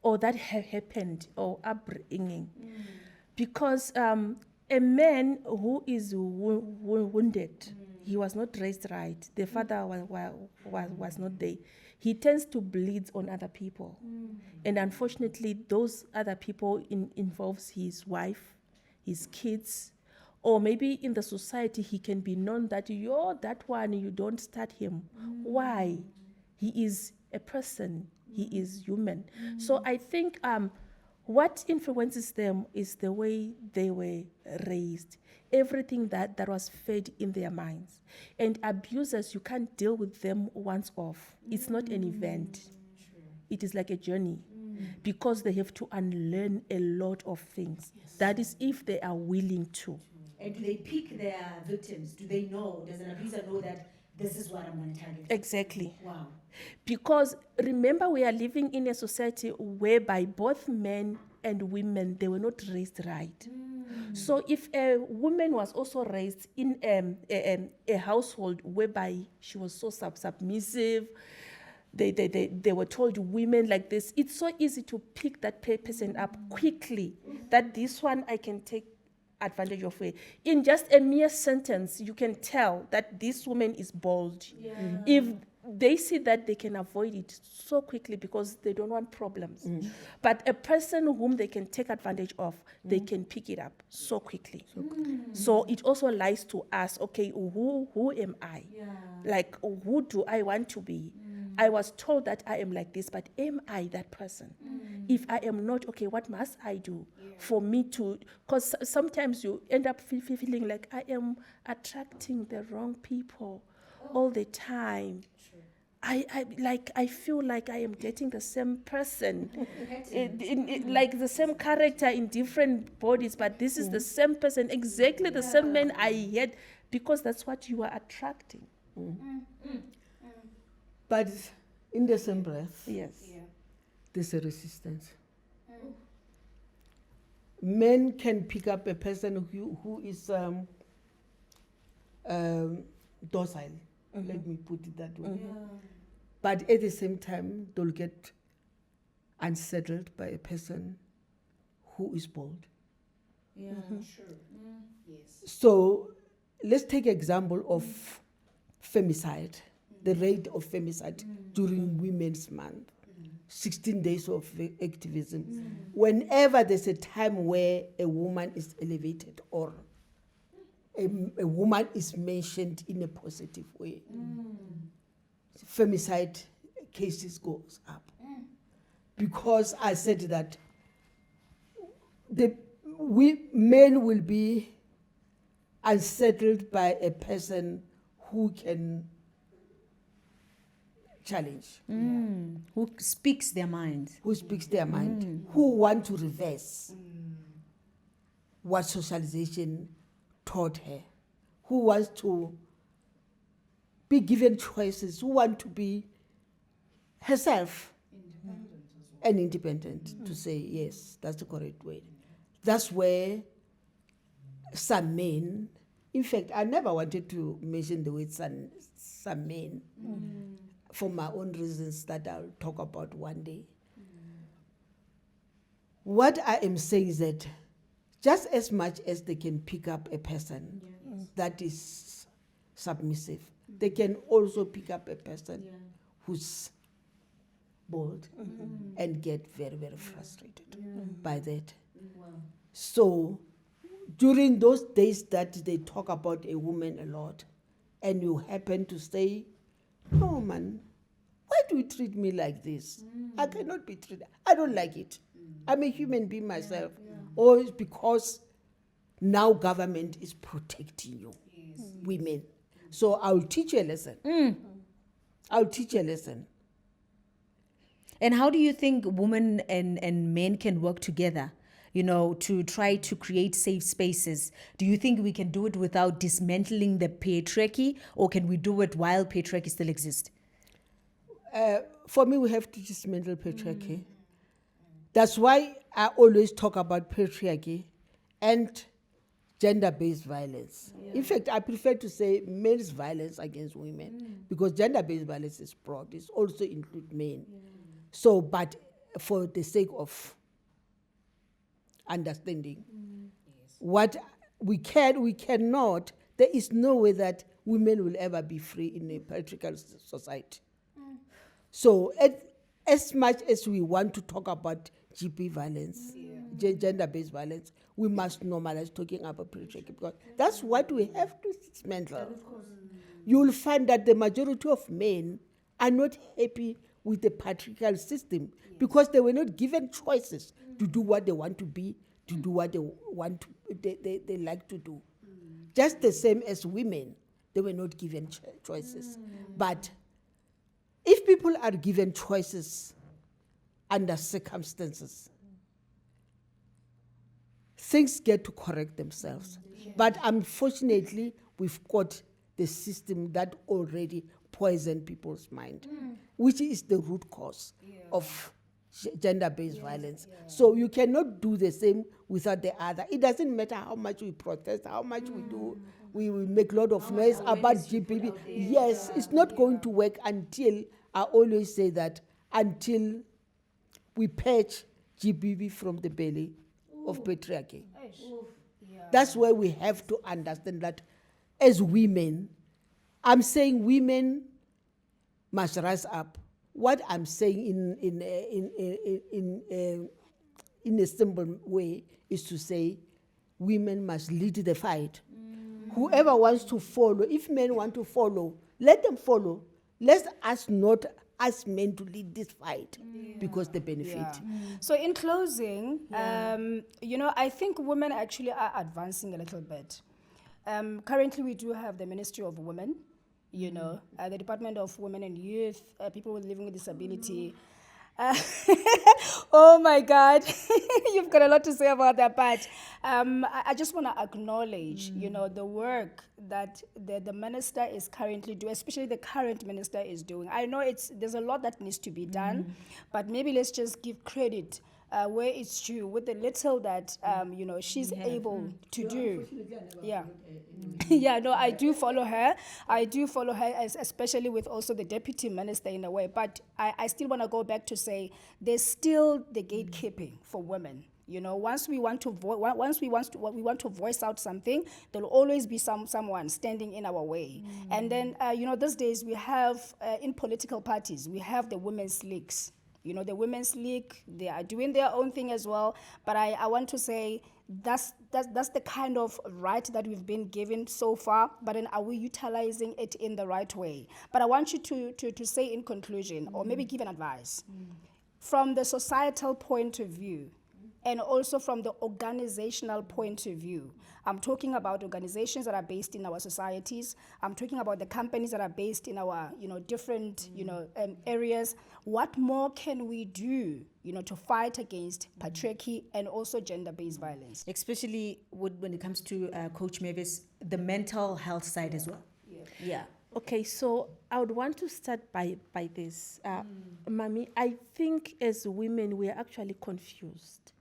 or that happened, or upbringing. Because a man who is wounded, he was not raised right, the father was not there, he tends to bleed on other people. And unfortunately, those other people involves his wife, his kids, or maybe in the society, he can be known that you're that one, you don't start him. Why? He is a person. He is human. So I think what influences them is the way they were raised, everything that was fed in their minds. And abusers, you can't deal with them once off. It's not an event. It is like a journey, because they have to unlearn a lot of things. That is if they are willing to. And do they pick their victims? Do they know? Does an abuser know that this is what I'm going to target? Exactly. Wow. Because remember, we are living in a society whereby both men and women, they were not raised right. So if a woman was also raised in a household whereby she was so submissive, they were told women like this, it's so easy to pick that person up quickly, that this one I can take advantage of it. In just a mere sentence, you can tell that this woman is bold. If they see that, they can avoid it so quickly because they don't want problems. But a person whom they can take advantage of, they can pick it up so quickly. So it also lies to us, okay, who am I? Like, who do I want to be? I was told that I am like this, but am I that person? If I am not, okay, what must I do for me to, because sometimes you end up feeling like I am attracting the wrong people all the time. I feel like I am dating the same person, like the same character in different bodies, but this is the same person, exactly the same man I had, because that's what you are attracting. But in the same breath, Yes. there's a resistance. Men can pick up a person who is docile, let me put it that way. But at the same time, they'll get unsettled by a person who is bold. So let's take example of femicide, the rate of femicide during Women's Month, 16 days of activism. Whenever there's a time where a woman is elevated or a woman is mentioned in a positive way, femicide cases goes up. Because I said that men will be unsettled by a person who can challenge, Who speaks their mind. who speaks their mind, who want to reverse what socialization taught her, who wants to be given choices, who want to be herself and independent to say, yes, that's the correct way. That's where some men, in fact, I never wanted to mention the word some men for my own reasons that I'll talk about one day. What I am saying is that just as much as they can pick up a person that is submissive, they can also pick up a person who's bold and get very, very frustrated by that. So during those days that they talk about a woman a lot, and you happen to say, no man, why do you treat me like this? I cannot be treated. I don't like it. I'm a human being myself. Or it's because now government is protecting you, women. So I'll teach you a lesson. I'll teach you a lesson. And how do you think women and men can work together, to try to create safe spaces? Do you think we can do it without dismantling the patriarchy, or can we do it while patriarchy still exists? For me, we have to dismantle patriarchy. That's why I always talk about patriarchy and gender-based violence. In fact, I prefer to say men's violence against women, because gender-based violence is broad. It also includes men. So, but for the sake of understanding, what we cannot, there is no way that women will ever be free in a patriarchal society. So, as much as we want to talk about GP violence, gender-based violence, we must normalize talking about patriarchy, because that's what we have to dismantle. You will find that the majority of men are not happy with the patriarchal system because they were not given choices to do what they want to be, to do what they want to, they like to do. Just the same as women, they were not given choices. But if people are given choices under circumstances, things get to correct themselves. But unfortunately, we've got the system that already poisoned people's mind, which is the root cause of gender-based violence. So you cannot do the same without the other. It doesn't matter how much we protest, how much we do, we make a lot of noise about GBV. Yes, it's not going to work until, I always say that, until we purge GBV from the belly of patriarchy. That's why we have to understand that as women, I'm saying women must rise up. What I'm saying in a simple way is to say women must lead the fight. Whoever wants to follow, if men want to follow, let them follow. Let us not ask men to lead this fight because they benefit. So in closing, I think women actually are advancing a little bit. Currently, we do have the Ministry of Women, the Department of Women and Youth, people living with disability. Oh my God, you've got a lot to say about that, but I just want to acknowledge, the work that the minister is currently doing, especially the current minister is doing. I know there's a lot that needs to be done, but maybe let's just give credit where it's due with the little that she's able to do. I do follow her. Especially with also the deputy minister in a way. But I still want to go back to say there's still the gatekeeping for women. Once we want to voice out something, there'll always be someone standing in our way. And then these days we have in political parties we have the women's leagues. The Women's League, they are doing their own thing as well. But I want to say that's the kind of right that we've been given so far. But then are we utilizing it in the right way? But I want you to say in conclusion, or maybe give an advice, from the societal point of view, and also from the organizational point of view. I'm talking about organizations that are based in our societies. I'm talking about the companies that are based in our, different, areas. What more can we do, to fight against patriarchy and also gender-based violence? Especially when it comes to Coach Mavis, the mental health side as well. Yeah. Okay, so I would want to start by this. Mami, I think as women, we are actually confused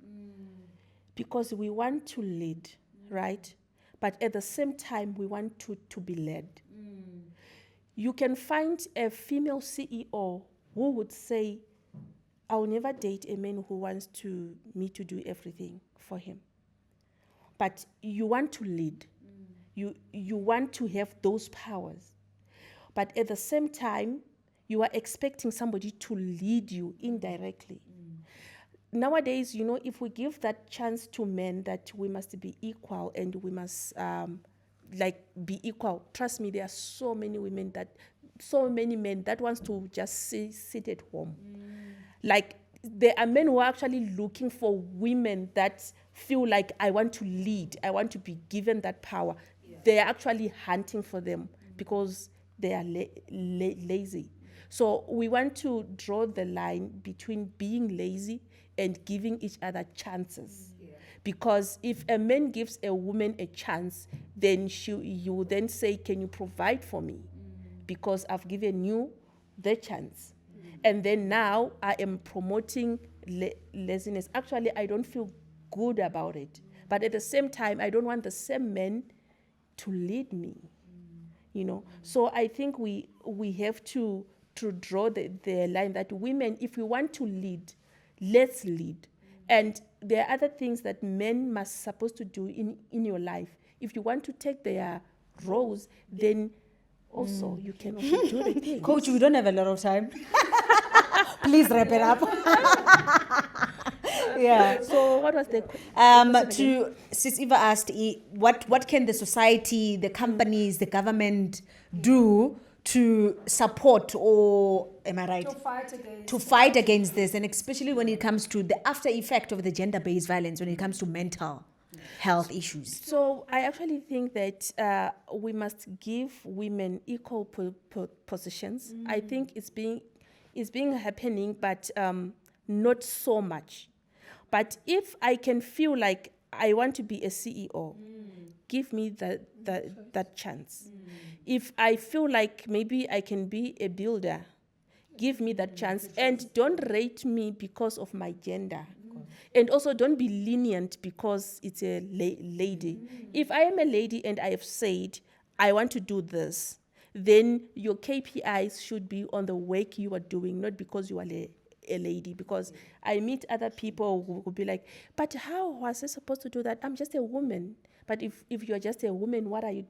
because we want to lead, right? But at the same time, we want to be led. You can find a female CEO who would say, I'll never date a man who wants me to do everything for him. But you want to lead. You want to have those powers. But at the same time, you are expecting somebody to lead you indirectly. Nowadays, if we give that chance to men that we must be equal and we must be equal, trust me, there are so many men that wants to just sit at home. Like, there are men who are actually looking for women that feel like, I want to lead, I want to be given that power. They are actually hunting for them because they are lazy. So we want to draw the line between being lazy and giving each other chances. Because if a man gives a woman a chance, then you then say, can you provide for me? Because I've given you the chance. And then now I am promoting laziness. Actually, I don't feel good about it. But at the same time, I don't want the same man to lead me. So I think we have to draw the line that women, if we want to lead, let's lead. And there are other things that men must supposed to do in your life. If you want to take their roles, then also you can also do the things. Coach, we don't have a lot of time. Please wrap it up. Yeah. So what was the question? Sis Evh'a asked, what can the society, the companies, the government do to support, or am I right? To fight against this, and especially when it comes to the after effect of the gender-based violence, when it comes to mental health issues. So I actually think that we must give women equal positions. I think it's being happening, but not so much. But if I can feel like I want to be a CEO, give me that chance. If I feel like maybe I can be a builder, Give me that chance. And don't rate me because of my gender. And also don't be lenient because it's a lady. If I am a lady and I have said, I want to do this, then your KPIs should be on the work you are doing, not because you are a lady. Because I meet other people who will be like, but how was I supposed to do that? I'm just a woman. But if you're just a woman, what are you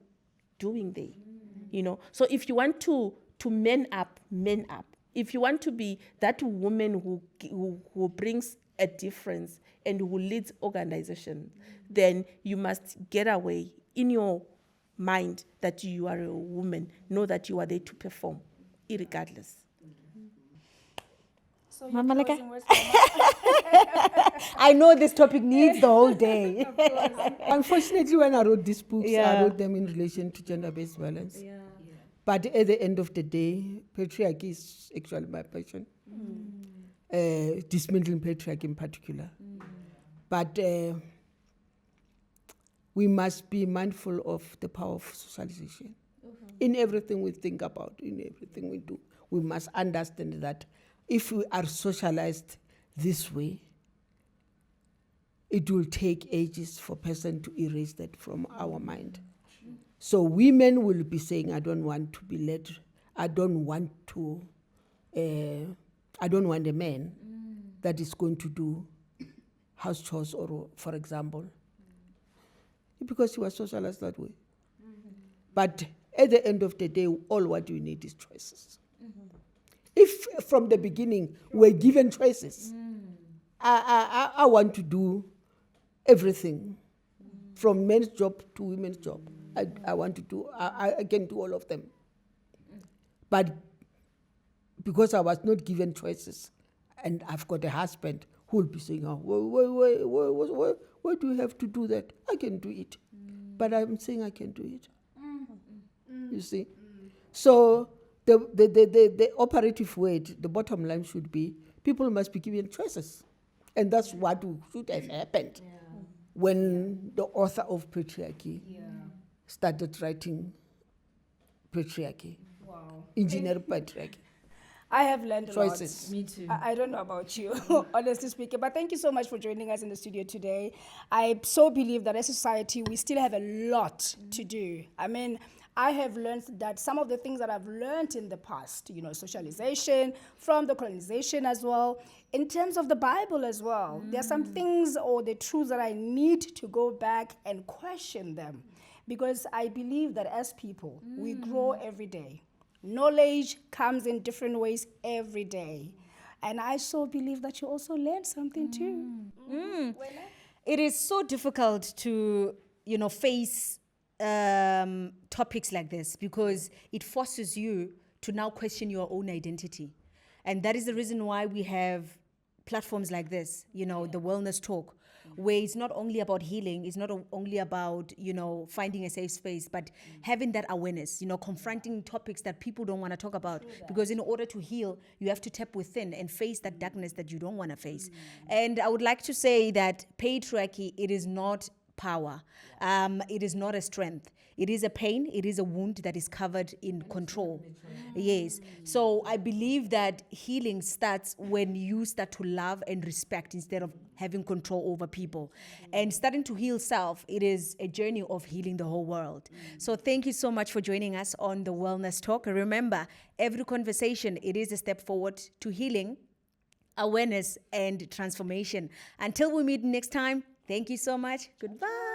doing there? You know. So if you want to man up, man up. If you want to be that woman who brings a difference and who leads organization, then you must get away in your mind that you are a woman. Know that you are there to perform, irregardless. So Mama your Maleka? closing words, Mama? I know this topic needs the whole day. Unfortunately, when I wrote these books, Yeah. I wrote them in relation to gender-based violence. But at the end of the day, patriarchy is actually my passion. Dismantling patriarchy in particular. But we must be mindful of the power of socialization. In everything we think about, in everything we do, we must understand that if we are socialized this way, it will take ages for a person to erase that from our mind. So women will be saying, I don't want to be led, I don't want a man that is going to do house chores, or, for example, because he was socialized that way. But at the end of the day, all what you need is choices. If from the beginning we're given choices, I want to do everything from men's job to women's job. I want to do, I can do all of them. But because I was not given choices, and I've got a husband who will be saying, oh, why do you have to do that? I can do it. But I'm saying I can do it. You see? So the operative word, the bottom line should be, people must be given choices. And that's what should have happened when the author of Patriarchy started writing Patriarchy. Wow. Engineer Patriarchy. I have learned a Choices. lot. Me too. I don't know about you, honestly speaking, but thank you so much for joining us in the studio today. I so believe that as a society, we still have a lot to do. I mean, I have learned that some of the things that I've learned in the past, you know, socialization, from the colonization as well, in terms of the Bible as well, there are some things or the truths that I need to go back and question them, because I believe that as people, we grow every day. Knowledge comes in different ways every day. And I so believe that you also learned something too. It is so difficult to, face topics like this, because it forces you to now question your own identity. And that is the reason why we have platforms like this, the Wellness Talk, where it's not only about healing, it's not only about, finding a safe space, but having that awareness, confronting topics that people don't want to talk about. Because in order to heal, you have to tap within and face that darkness that you don't want to face. And I would like to say that patriarchy, it is not power. It is not a strength. It is a pain. It is a wound that is covered in control. Yes. So I believe that healing starts when you start to love and respect instead of having control over people. And starting to heal self, it is a journey of healing the whole world. So thank you so much for joining us on the Wellness Talk. Remember, every conversation, it is a step forward to healing, awareness, and transformation. Until we meet next time, thank you so much. Goodbye.